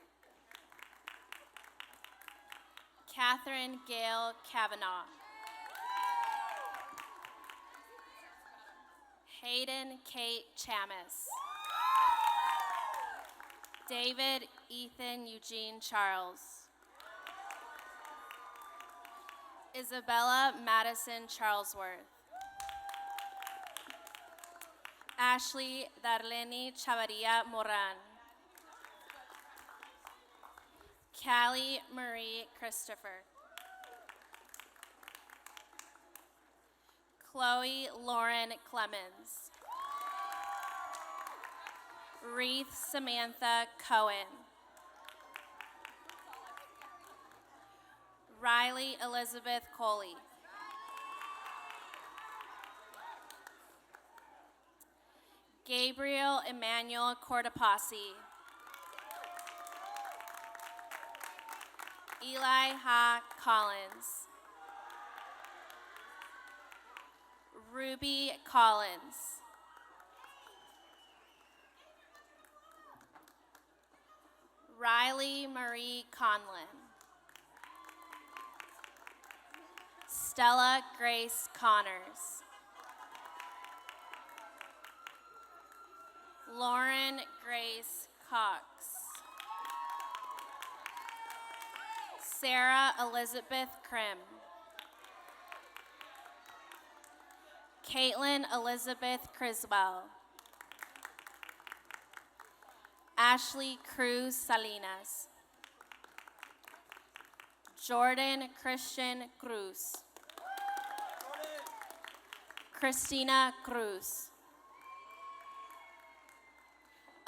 Catherine Gail Kavanaugh. Hayden Kate Chamis. David Ethan Eugene Charles. Isabella Madison Charlesworth. Ashley Darlene Chavarria Moran. Callie Marie Christopher. Chloe Lauren Clemens. Wreath Samantha Cohen. Riley Elizabeth Coley. Gabriel Emmanuel Cortopassi. Eli Ha Collins. Ruby Collins. Riley Marie Conlon. Stella Grace Connors. Lauren Grace Cox. Sarah Elizabeth Krim. Caitlin Elizabeth Criswell. Ashley Cruz Salinas. Jordan Christian Cruz. Christina Cruz.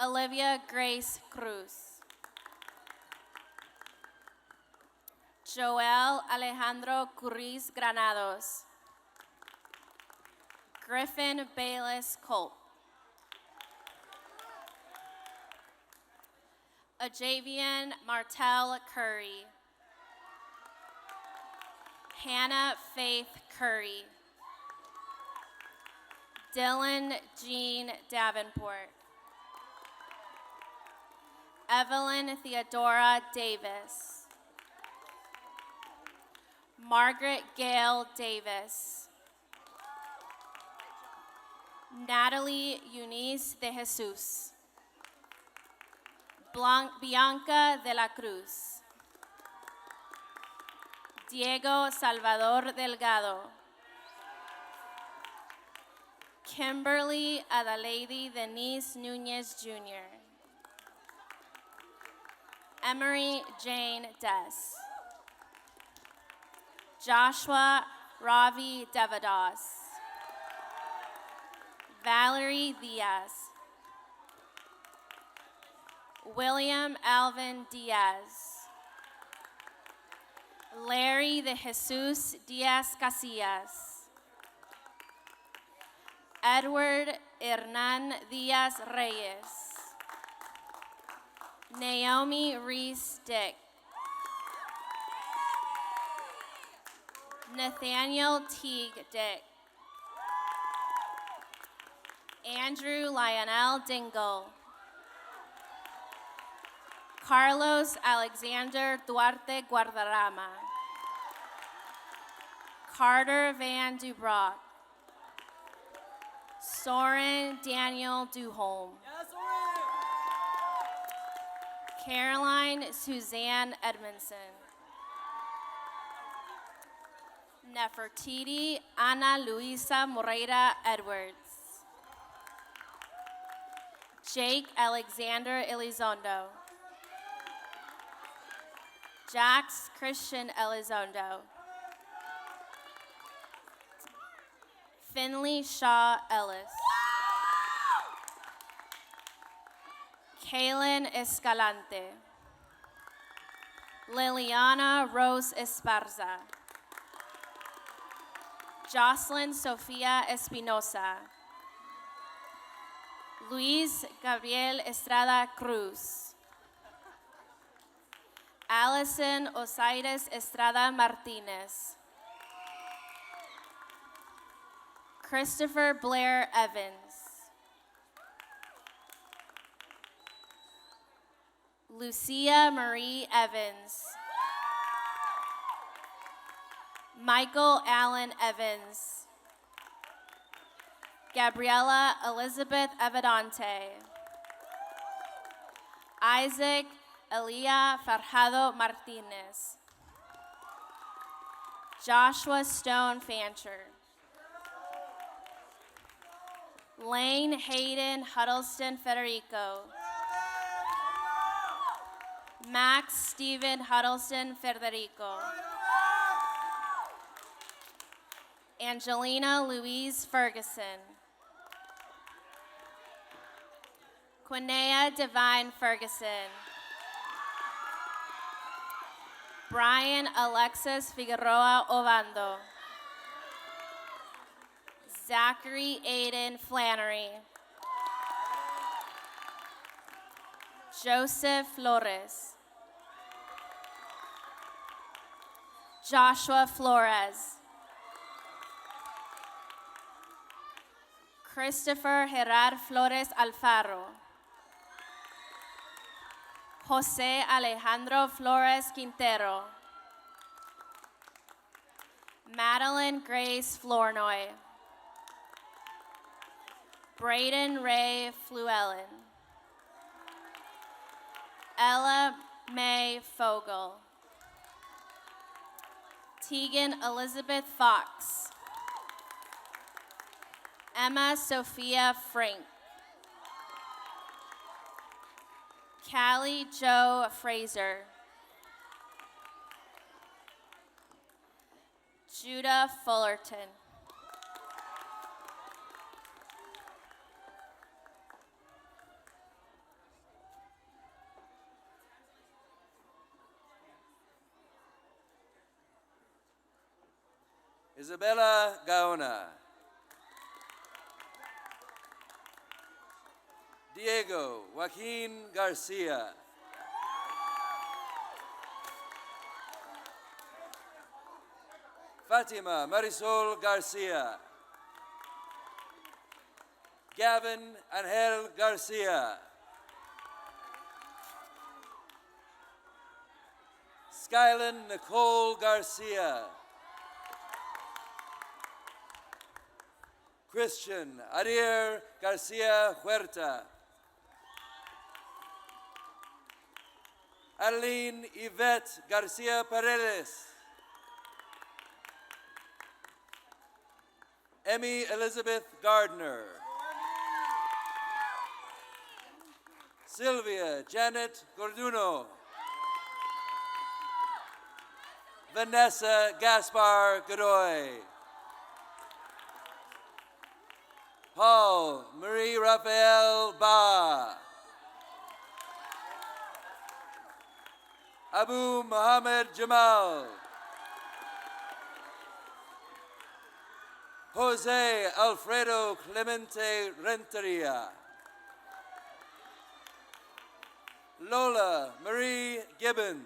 Olivia Grace Cruz. Joel Alejandro Curriz Granados. Griffin Bayless Culp. Ajavian Martell Curry. Hannah Faith Curry. Dylan Jean Davenport. Evelyn Theodora Davis. Margaret Gail Davis. Natalie Eunice de Jesus. Bianca de la Cruz. Diego Salvador Delgado. Kimberly Adelaide Denise Nunez Jr. Emery Jane Des. Joshua Ravi Devadas. Valerie Diaz. William Alvin Diaz. Larry de Jesus Diaz Casillas. Edward Hernan Diaz Reyes. Naomi Reese Dick. Nathaniel Teague Dick. Andrew Lionel Dingle. Carlos Alexander Duarte Guardarama. Carter Van Dubrock. Soren Daniel Duholm. Caroline Suzanne Edmondson. Nefertiti Ana Luisa Moreira Edwards. Jake Alexander Elizondo. Jax Christian Elizondo. Finley Shaw Ellis. Kaylin Escalante. Liliana Rose Esparza. Jocelyn Sofia Espinosa. Luis Gabriel Estrada Cruz. Allison Osiris Estrada Martinez. Christopher Blair Evans. Lucia Marie Evans. Michael Allen Evans. Gabriela Elizabeth Evidante. Isaac Elia Farjado Martinez. Joshua Stone Fancher. Lane Hayden Huddleston Federico. Max Stephen Huddleston Federico. Angelina Louise Ferguson. Quinea Divine Ferguson. Brian Alexis Figueroa Ovando. Zachary Aiden Flannery. Joseph Flores. Joshua Flores. Christopher Gerard Flores Alfaro. Jose Alejandro Flores Quintero. Madeline Grace Flournoy. Braden Ray Fluellen. Ella Mae Fogel. Tegan Elizabeth Fox. Emma Sophia Frank. Callie Jo Fraser. Judah Fullerton. Isabella Gaona. Diego Joaquin Garcia. Fatima Marisol Garcia. Gavin Angel Garcia. Skylan Nicole Garcia. Christian Ariel Garcia Huerta. Adeline Yvette Garcia Paredes. Emmy Elizabeth Gardner. Sylvia Janet Gorduno. Vanessa Gaspar Godoy. Paul Marie Raphael Ba. Abu Muhammad Jamal. Jose Alfredo Clemente Renteria. Lola Marie Gibbons.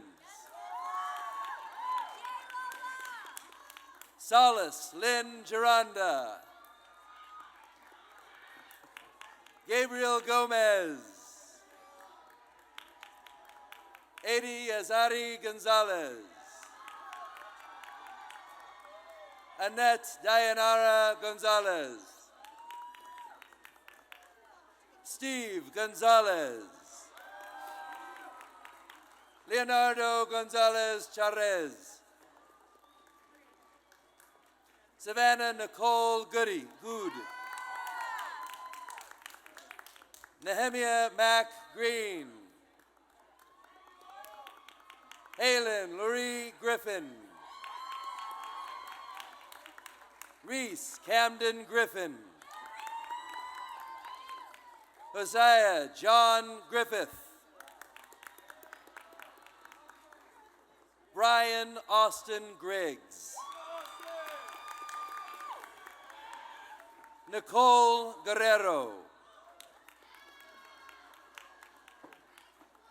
Solace Lynn Geranda. Gabriel Gomez. Adi Azari Gonzalez. Annette Dayanara Gonzalez. Steve Gonzalez. Leonardo Gonzalez Charez. Savannah Nicole Good. Nehemiah Mack Green. Halen Lurie Griffin. Reese Camden Griffin. Hosea John Griffith. Brian Austin Griggs. Nicole Guerrero.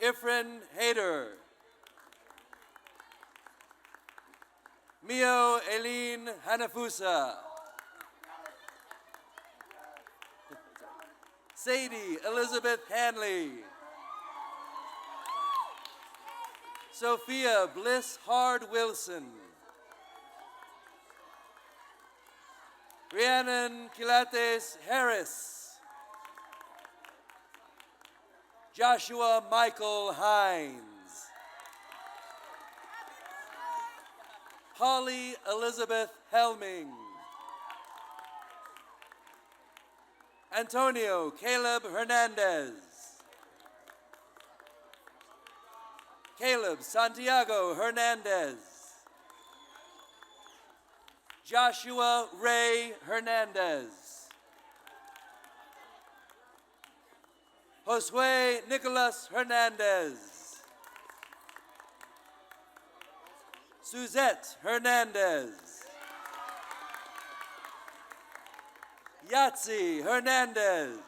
Ifrin Hader. Mio Eileen Hanafusa. Sadie Elizabeth Hanley. Sophia Bliss Hard Wilson. Rhiannon Quilates Harris. Joshua Michael Hines. Holly Elizabeth Helming. Antonio Caleb Hernandez. Caleb Santiago Hernandez. Joshua Ray Hernandez. Josue Nicolas Hernandez. Suzette Hernandez. Yatsi Hernandez.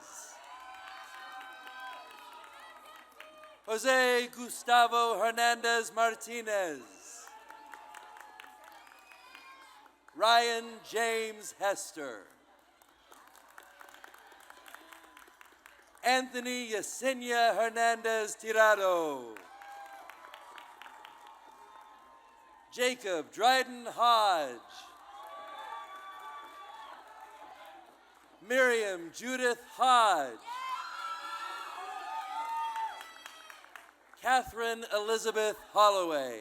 Jose Gustavo Hernandez Martinez. Ryan James Hester. Anthony Yesenia Hernandez Tirado. Jacob Dryden Hodge. Miriam Judith Hodge. Catherine Elizabeth Holloway.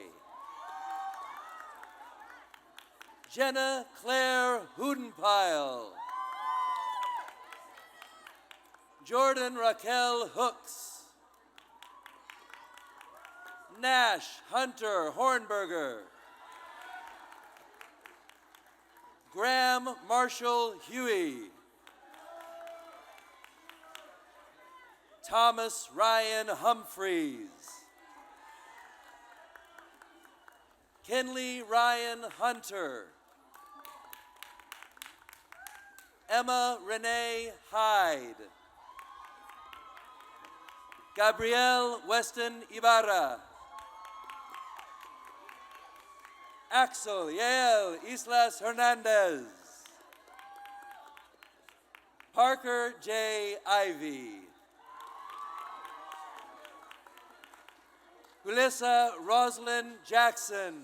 Jenna Claire Hudenpile. Jordan Raquel Hooks. Nash Hunter Hornberger. Graham Marshall Huey. Thomas Ryan Humphreys. Kenley Ryan Hunter. Emma Renee Hyde. Gabrielle Weston Ibarra. Axel Yael Islas Hernandez. Parker J. Ivy. Julissa Roslyn Jackson.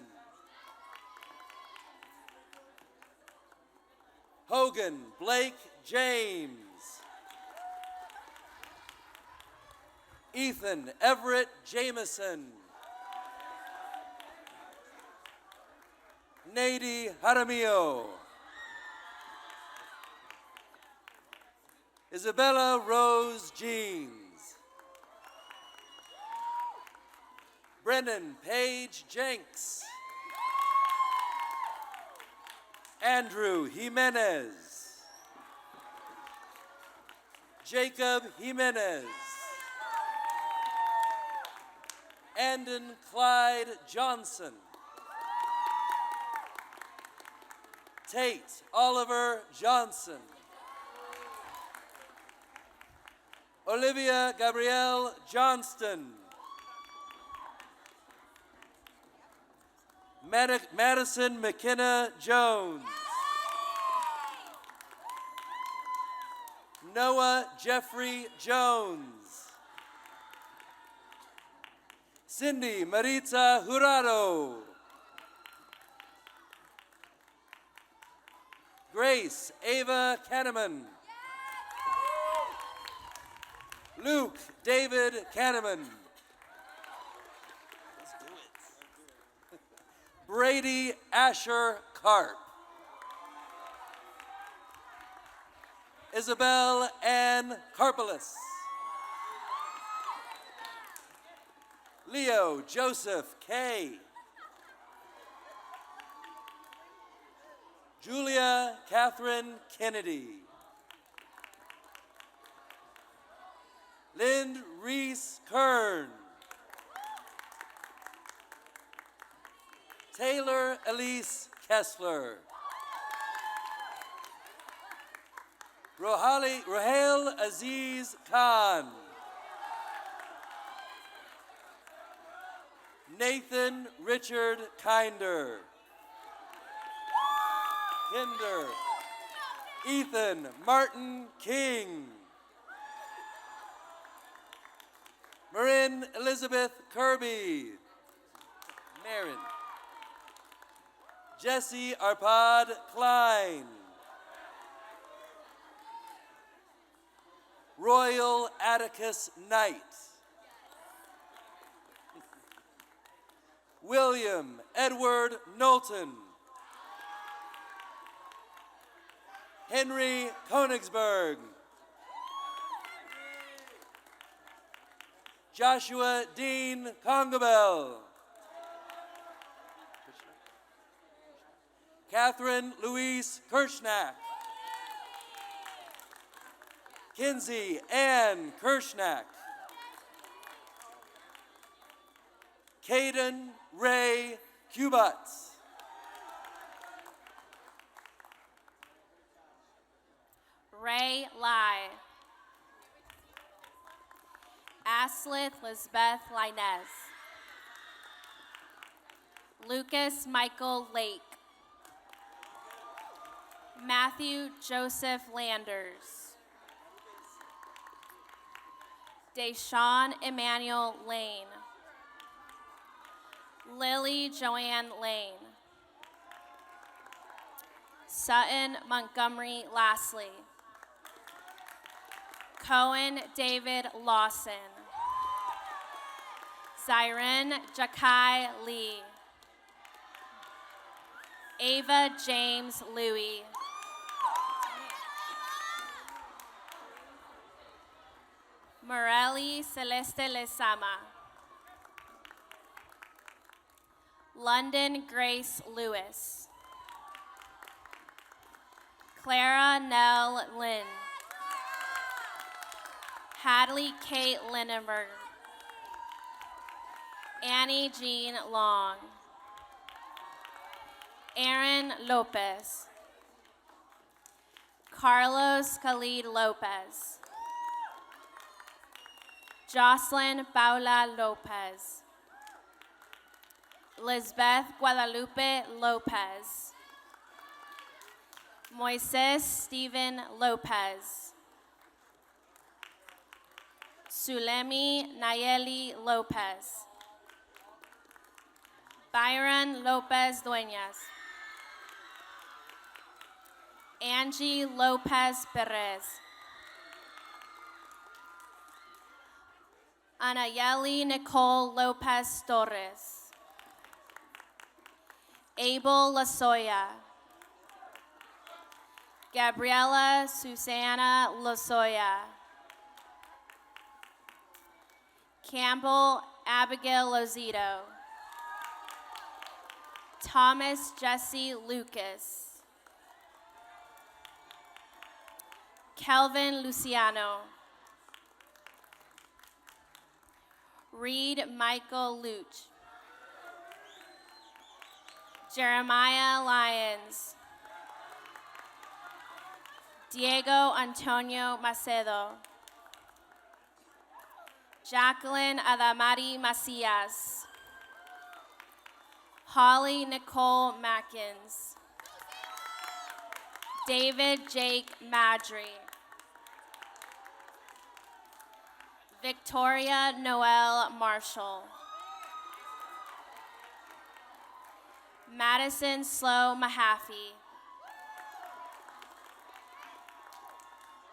Hogan Blake James. Ethan Everett Jameson. Nady Jaramillo. Isabella Rose Jeans. Brennan Page Jenks. Andrew Jimenez. Jacob Jimenez. Andon Clyde Johnson. Tate Oliver Johnson. Olivia Gabrielle Johnston. Madison McKenna Jones. Noah Jeffrey Jones. Cindy Maritza Jurado. Grace Ava Kahneman. Luke David Kahneman. Brady Asher Karp. Isabel Ann Karpelis. Leo Joseph K. Julia Catherine Kennedy. Lind Reese Kern. Taylor Elise Kessler. Rohail Aziz Khan. Nathan Richard Kinder. Ethan Martin King. Marin Elizabeth Kirby. Marin. Jesse Arpad Klein. Royal Atticus Knight. William Edward Knowlton. Henry Konigsberg. Joshua Dean Congabel. Catherine Louise Kirschnack. Kinsey Ann Kirschnack. Caden Ray Cubats. Ray Lai. Aslith Lisbeth Linez. Lucas Michael Lake. Matthew Joseph Landers. Deshaun Emmanuel Lane. Lily Joanne Lane. Sutton Montgomery Lastly. Cohen David Lawson. Zyren Jakai Lee. Ava James Louie. Morelli Celeste Lezama. London Grace Lewis. Clara Nell Lynn. Hadley Kate Lindenberg. Annie Jean Long. Aaron Lopez. Carlos Khalid Lopez. Jocelyn Paula Lopez. Lisbeth Guadalupe Lopez. Moises Stephen Lopez. Sulemi Nayeli Lopez. Byron Lopez Dueñas. Angie Lopez Perez. Anayeli Nicole Lopez Torres. Abel Lasoya. Gabriela Susana Lozoya. Campbell Abigail Lozito. Thomas Jesse Lucas. Kelvin Luciano. Reed Michael Luch. Jeremiah Lyons. Diego Antonio Macedo. Jacqueline Adamari Macias. Holly Nicole Mackins. David Jake Madry. Victoria Noel Marshall. Madison Slow Mahaffey.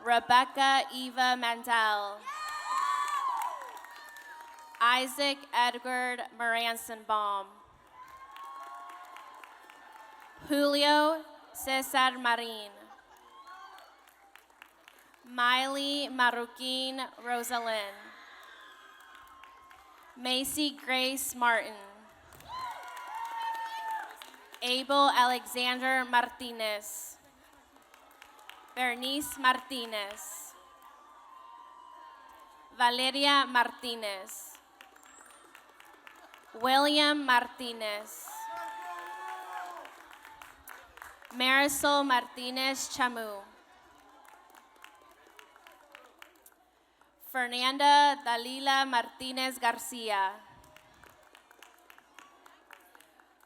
Rebecca Eva Mandel. Isaac Edward Moransenbaum. Julio Cesar Marin. Miley Marukin Rosalind. Macy Grace Martin. Abel Alexander Martinez. Bernice Martinez. Valeria Martinez. William Martinez. Marisol Martinez Chamu. Fernanda Dalila Martinez Garcia.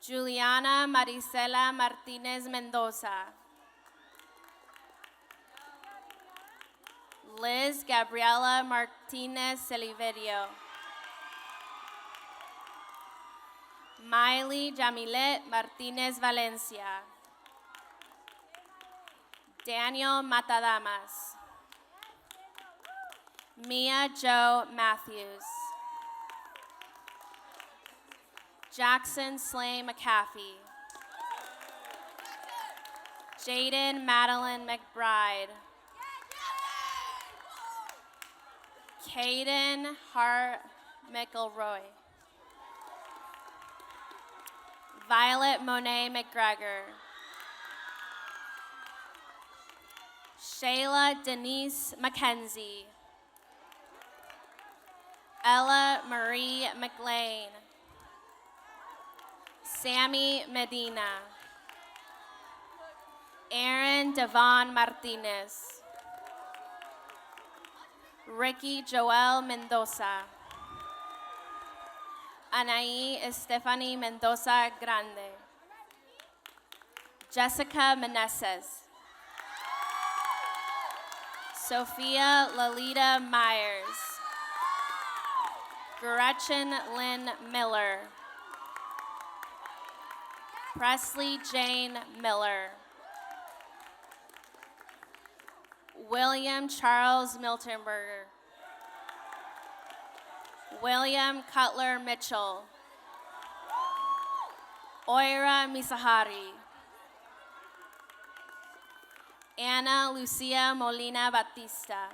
Juliana Marisela Martinez Mendoza. Liz Gabriela Martinez Celiverio. Miley Jamilet Martinez Valencia. Daniel Matadamas. Mia Jo Matthews. Jackson Slay McAfee. Jaden Madeline McBride. Caden Hart McElroy. Violet Monet McGregor. Shayla Denise McKenzie. Ella Marie McLean. Sammy Medina. Aaron Devon Martinez. Ricky Joel Mendoza. Anaí Estefany Mendoza Grande. Jessica Meneses. Sophia Lalita Myers. Gretchen Lynn Miller. Presley Jane Miller. William Charles Miltenberger. William Cutler Mitchell. Oira Misahari. Ana Lucia Molina Batista.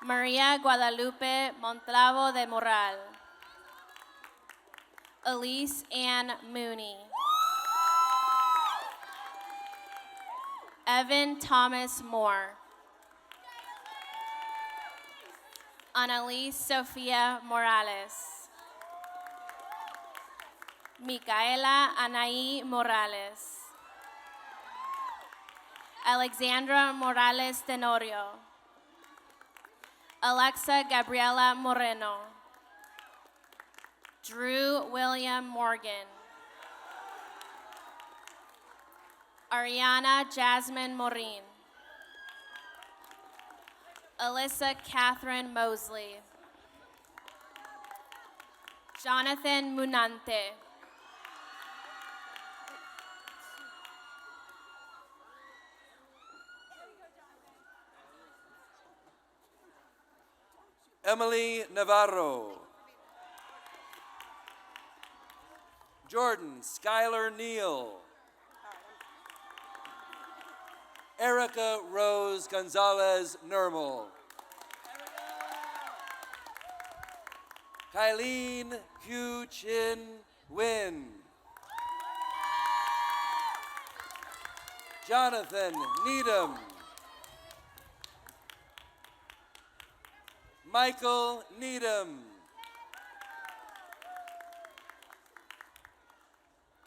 Maria Guadalupe Montalvo de Moral. Elise Ann Mooney. Evan Thomas Moore. Annalise Sofia Morales. Micaela Anaí Morales. Alexandra Morales Tenorio. Alexa Gabriela Moreno. Drew William Morgan. Ariana Jasmine Morin. Alyssa Catherine Mosley. Jonathan Munante. Emily Navarro. Jordan Skylar Neal. Erica Rose Gonzalez Nermal. Kylene Hugh Chin Win. Jonathan Needham. Michael Needham.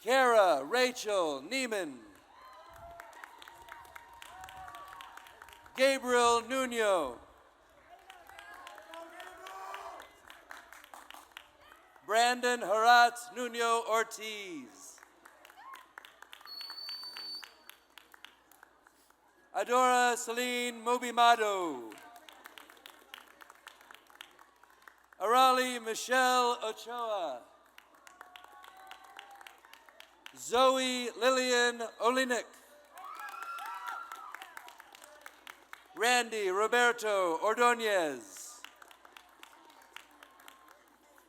Kara Rachel Neiman. Gabriel Nuno. Brandon Harat Nuno Ortiz. Adora Celine Mobimado. Arali Michelle Ochoa. Zoe Lillian Olinik. Randy Roberto Ordonez.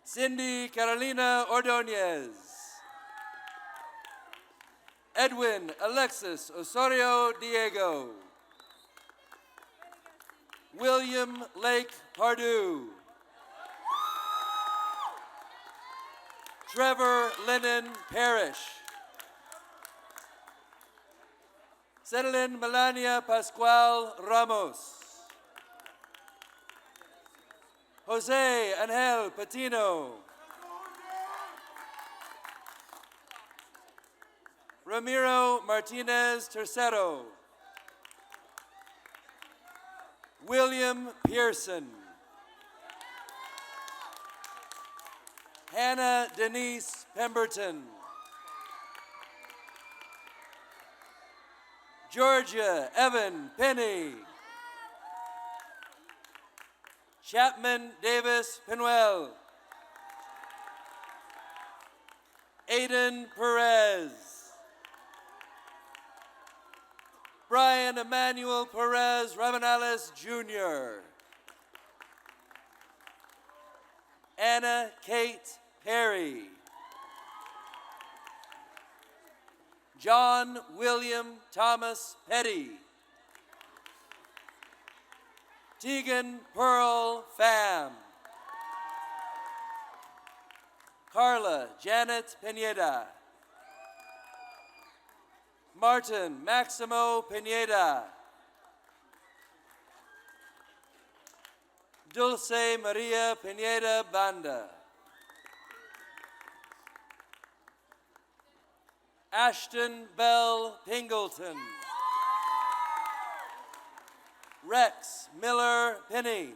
Cindy Carolina Ordonez. Edwin Alexis Osorio Diego. William Lake Pardue. Trevor Lennon Parrish. Celine Melania Pascual Ramos. Jose Angel Patino. Ramiro Martinez Tercero. William Pearson. Hannah Denise Pemberton. Georgia Evan Penny. Chapman Davis Pinuel. Aiden Perez. Brian Emmanuel Perez Rabanales Jr. Anna Kate Perry. John William Thomas Petty. Tegan Pearl Pham. Carla Janet Pineda. Martin Maximo Pineda. Dulce Maria Pineda Banda. Ashton Bell Pingleton. Rex Miller Penny.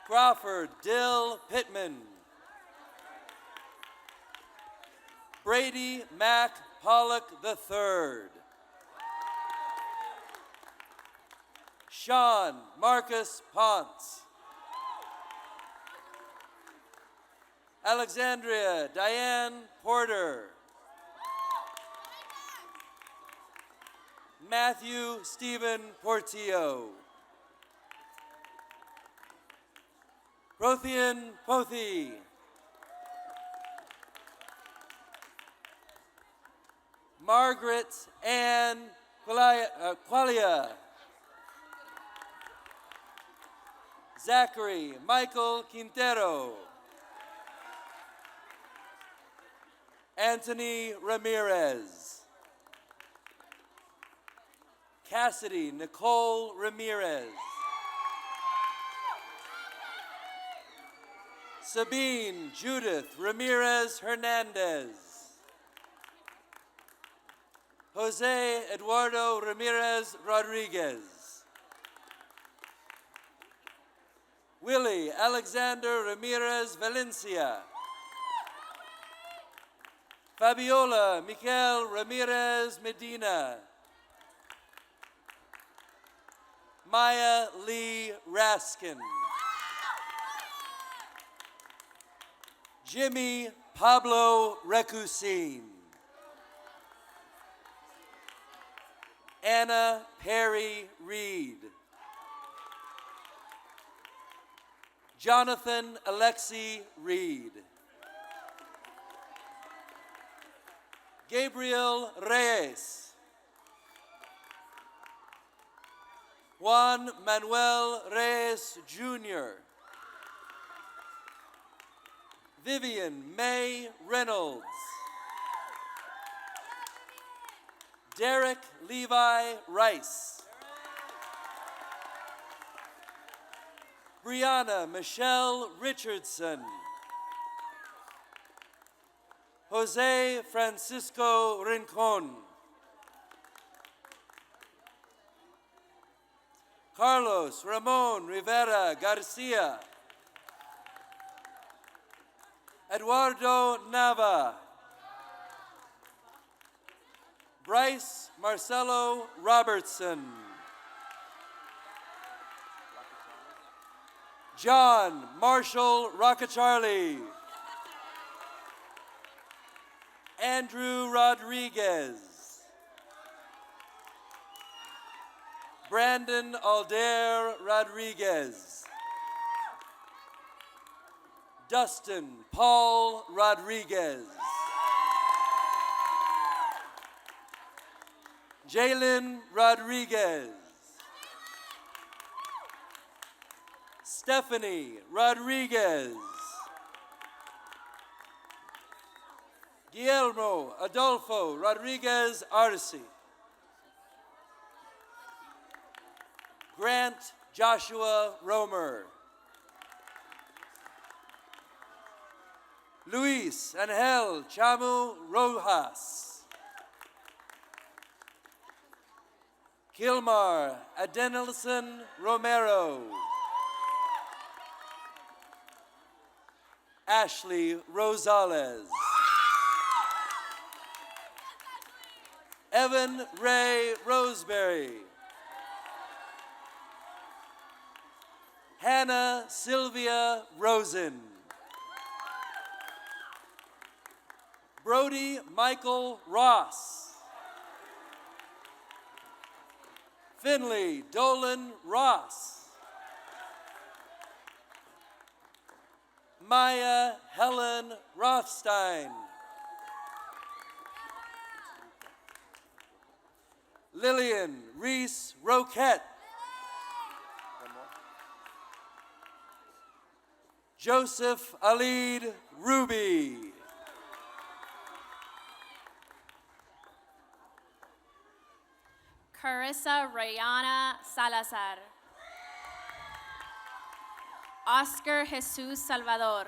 Crawford Dill Pittman. Brady Mack Pollock III. Sean Marcus Ponce. Alexandria Diane Porter. Matthew Stephen Portillo. Prothean Pothi. Margaret Ann Qualia. Zachary Michael Quintero. Anthony Ramirez. Cassidy Nicole Ramirez. Sabine Judith Ramirez Hernandez. Jose Eduardo Ramirez Rodriguez. Willie Alexander Ramirez Valencia. Fabiola Mikel Ramirez Medina. Maya Lee Raskin. Jimmy Pablo Recusin. Anna Perry Reed. Jonathan Alexi Reed. Gabriel Reyes. Juan Manuel Reyes Jr. Vivian May Reynolds. Derek Levi Rice. Brianna Michelle Richardson. Jose Francisco Rincon. Carlos Ramon Rivera Garcia. Eduardo Nava. Bryce Marcelo Robertson. John Marshall Rockacharlie. Andrew Rodriguez. Brandon Aldair Rodriguez. Dustin Paul Rodriguez. Jalen Rodriguez. Stephanie Rodriguez. Guillermo Adolfo Rodriguez Arce. Grant Joshua Romer. Luis Angel Chamu Rojas. Kilmar Adenelson Romero. Ashley Rosales. Evan Ray Roseberry. Hannah Sylvia Rosen. Brody Michael Ross. Finley Dolan Ross. Maya Helen Rothstein. Lillian Reese Roquette. Joseph Alid Ruby. Carissa Rayana Salazar. Oscar Jesus Salvador.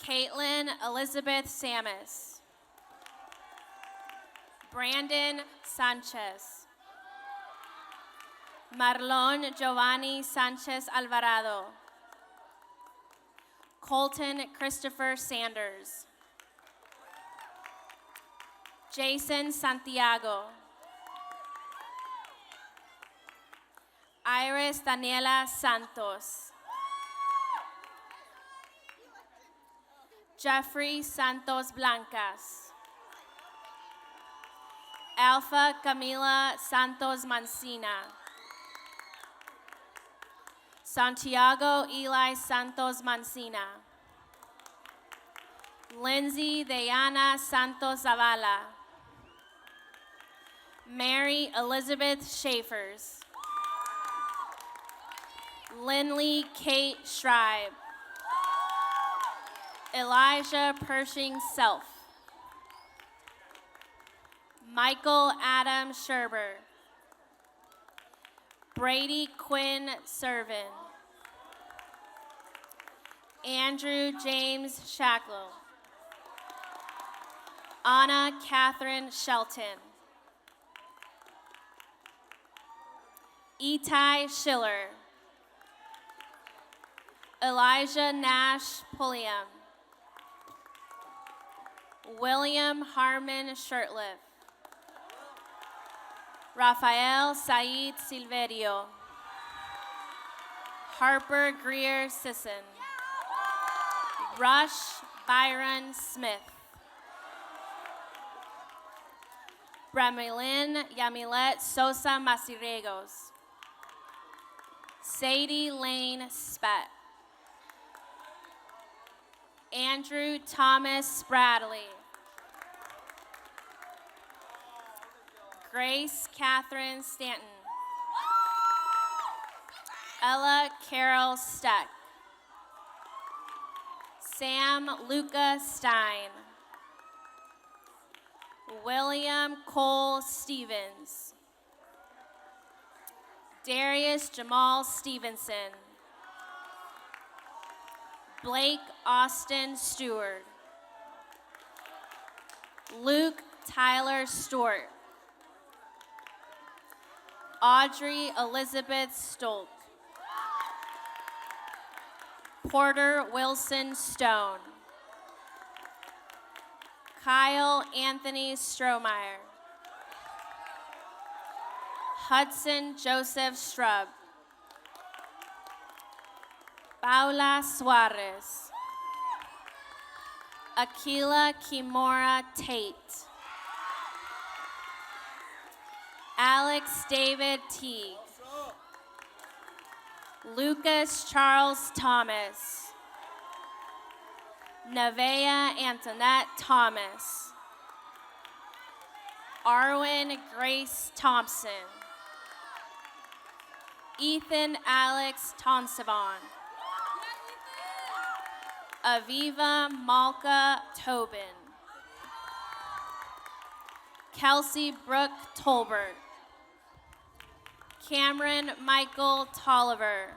Caitlin Elizabeth Samus. Brandon Sanchez. Marlon Giovanni Sanchez Alvarado. Colton Christopher Sanders. Jason Santiago. Iris Daniela Santos. Jeffrey Santos Blancas. Alpha Camila Santos Mancina. Santiago Eli Santos Mancina. Lindsay Diana Santos Zavala. Mary Elizabeth Schaefers. Lindley Kate Schreibe. Elijah Pershing Self. Michael Adam Sherber. Brady Quinn Servin. Andrew James Shacklow. Anna Catherine Shelton. Itai Schiller. Elijah Nash Pulliam. William Harmon Shirtliff. Rafael Said Silverio. Harper Greer Sisson. Rush Byron Smith. Bramilyn Yamilet Sosa Masirregos. Sadie Lane Spett. Andrew Thomas Bradley. Grace Catherine Stanton. Ella Carol Steck. Sam Luca Stein. William Cole Stevens. Darius Jamal Stevenson. Blake Austin Stewart. Luke Tyler Stewart. Audrey Elizabeth Stolk. Porter Wilson Stone. Kyle Anthony Strohmeyer. Hudson Joseph Strub. Paula Suarez. Akila Kimora Tate. Alex David Teague. Lucas Charles Thomas. Nevaeh Antoinette Thomas. Arwen Grace Thompson. Ethan Alex Tonsavon. Aviva Malka Tobin. Kelsey Brooke Tolbert. Cameron Michael Tolliver.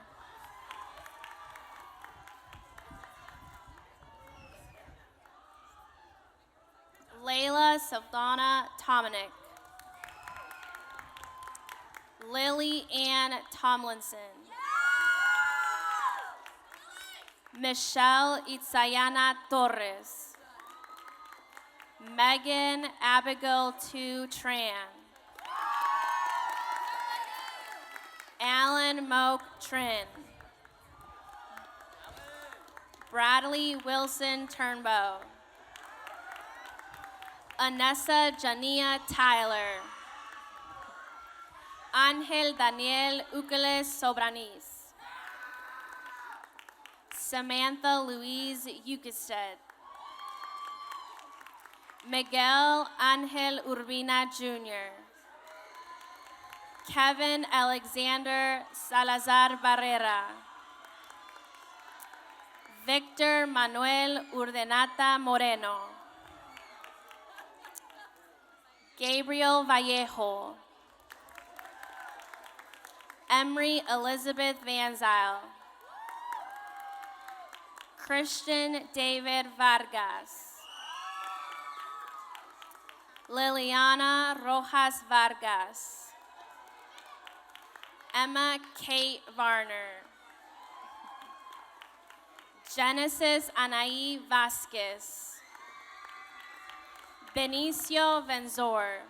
Layla Saldana Tominick. Lily Ann Tomlinson. Michelle Itzayana Torres. Megan Abigail Tu Tran. Alan Moak Trin. Bradley Wilson Turnbow. Anessa Jania Tyler. Angel Daniel Ukeles Sobranis. Samantha Louise Ukested. Miguel Angel Urbina Jr. Kevin Alexander Salazar Barrera. Victor Manuel Urdenata Moreno. Gabriel Vallejo. Emery Elizabeth Van Zyl. Christian David Vargas. Liliana Rojas Vargas. Emma Kate Varner. Genesis Anaí Vasquez. Benicio Venzor.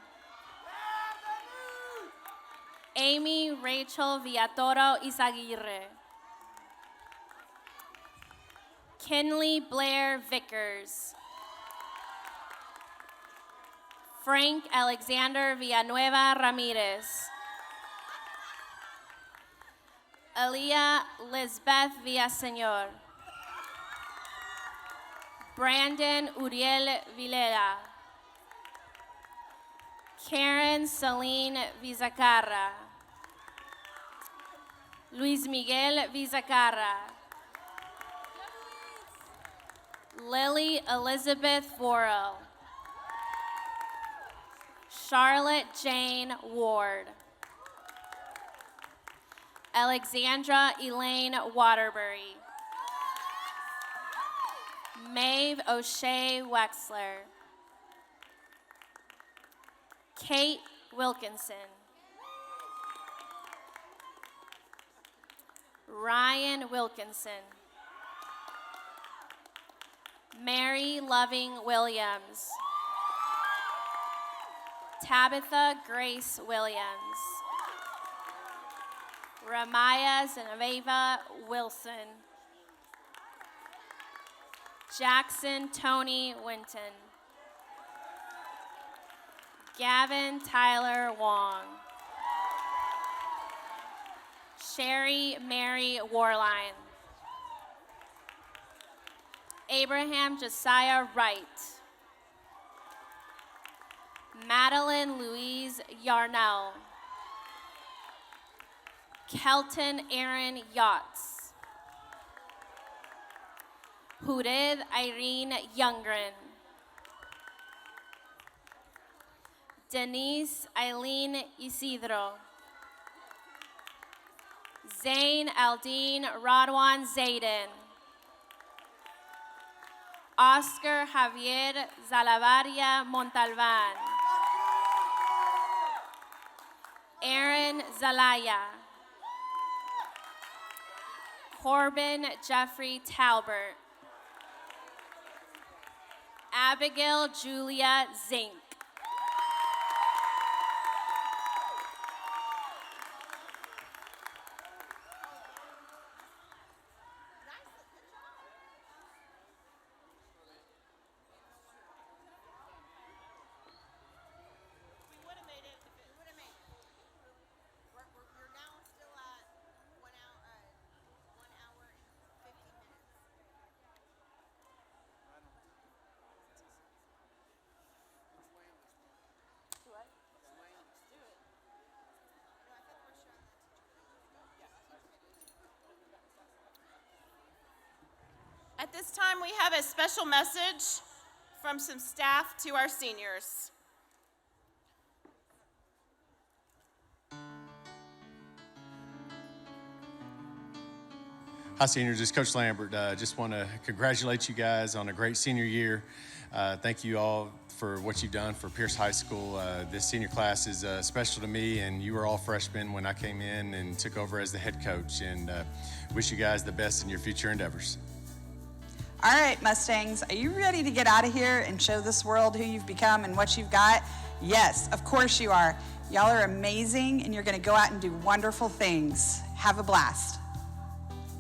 Amy Rachel Villatoro Izaguirre. Kinley Blair Vickers. Frank Alexander Villanueva Ramirez. Aaliyah Lisbeth Villaseñor. Brandon Uriel Villela. Karen Celine Vizacarra. Luis Miguel Vizacarra. Lily Elizabeth Worrell. Charlotte Jane Ward. Alexandra Elaine Waterbury. Maeve O'Shea Wexler. Kate Wilkinson. Ryan Wilkinson. Mary Loving Williams. Tabitha Grace Williams. Ramaya Zeneveva Wilson. Jackson Tony Winton. Gavin Tyler Wong. Sherry Mary Warline. Abraham Josiah Wright. Madeline Louise Yarnell. Kelton Aaron Yachts. Hurid Irene Youngren. Denise Eileen Isidro. Zain Aldine Radwan Zayden. Oscar Javier Zalavaria Montalvan. Aaron Zalaya. Corbin Jeffrey Talbert. Abigail Julia Zink. At this time, we have a special message from some staff to our seniors. Hi, seniors. It's Coach Lambert. Just want to congratulate you guys on a great senior year. Thank you all for what you've done for Pearce High School. This senior class is special to me, and you were all freshmen when I came in and took over as the head coach. And wish you guys the best in your future endeavors. All right, Mustangs, are you ready to get out of here and show this world who you've become and what you've got? Yes, of course you are. Y'all are amazing, and you're going to go out and do wonderful things. Have a blast.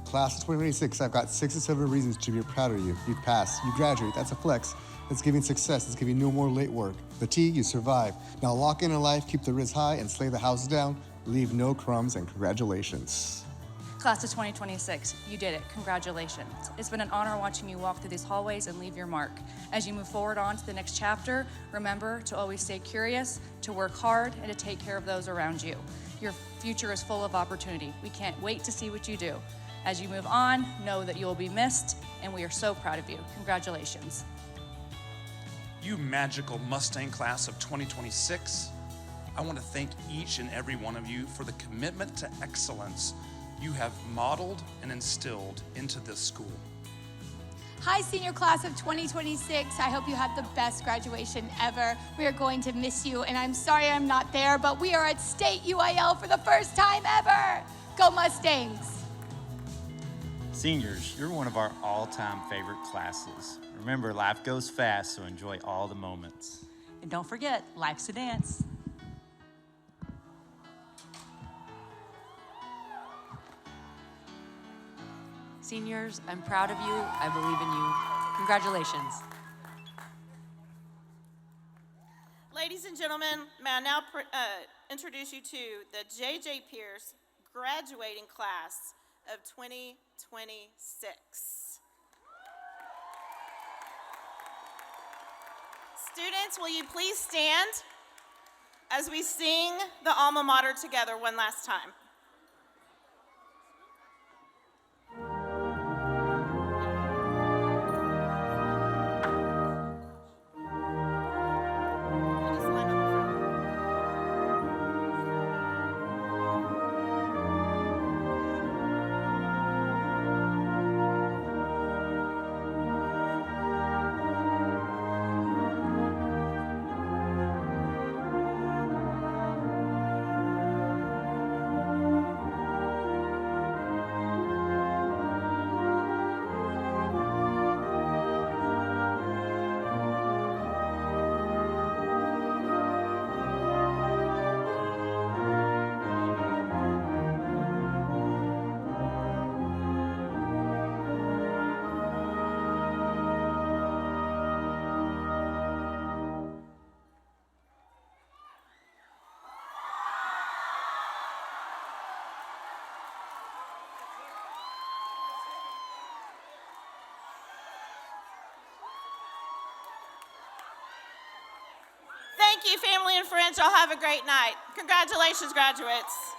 Class of 2026, I've got 6 or 7 reasons to be proud of you. You passed, you graduate, that's a flex. That's giving success, it's giving no more late work. Fatigue, you survive. Now lock in life, keep the risk high, and slay the house down. Leave no crumbs, and congratulations. Class of 2026, you did it. Congratulations. It's been an honor watching you walk through these hallways and leave your mark. As you move forward on to the next chapter, remember to always stay curious, to work hard, and to take care of those around you. Your future is full of opportunity. We can't wait to see what you do. As you move on, know that you will be missed, and we are so proud of you. Congratulations. You magical Mustang class of 2026, I want to thank each and every one of you for the commitment to excellence you have modeled and instilled into this school. Hi, senior class of 2026. I hope you had the best graduation ever. We are going to miss you, and I'm sorry I'm not there, but we are at State UIL for the first time ever. Go Mustangs. Seniors, you're one of our all-time favorite classes. Remember, life goes fast, so enjoy all the moments. And don't forget, life's a dance. Seniors, I'm proud of you. I believe in you. Congratulations. Ladies and gentlemen, may I now introduce you to the J.J. Pearce graduating class of 2026. Students, will you please stand as we sing the alma mater together one last time? Thank you, family and friends. Y'all have a great night. Congratulations, graduates.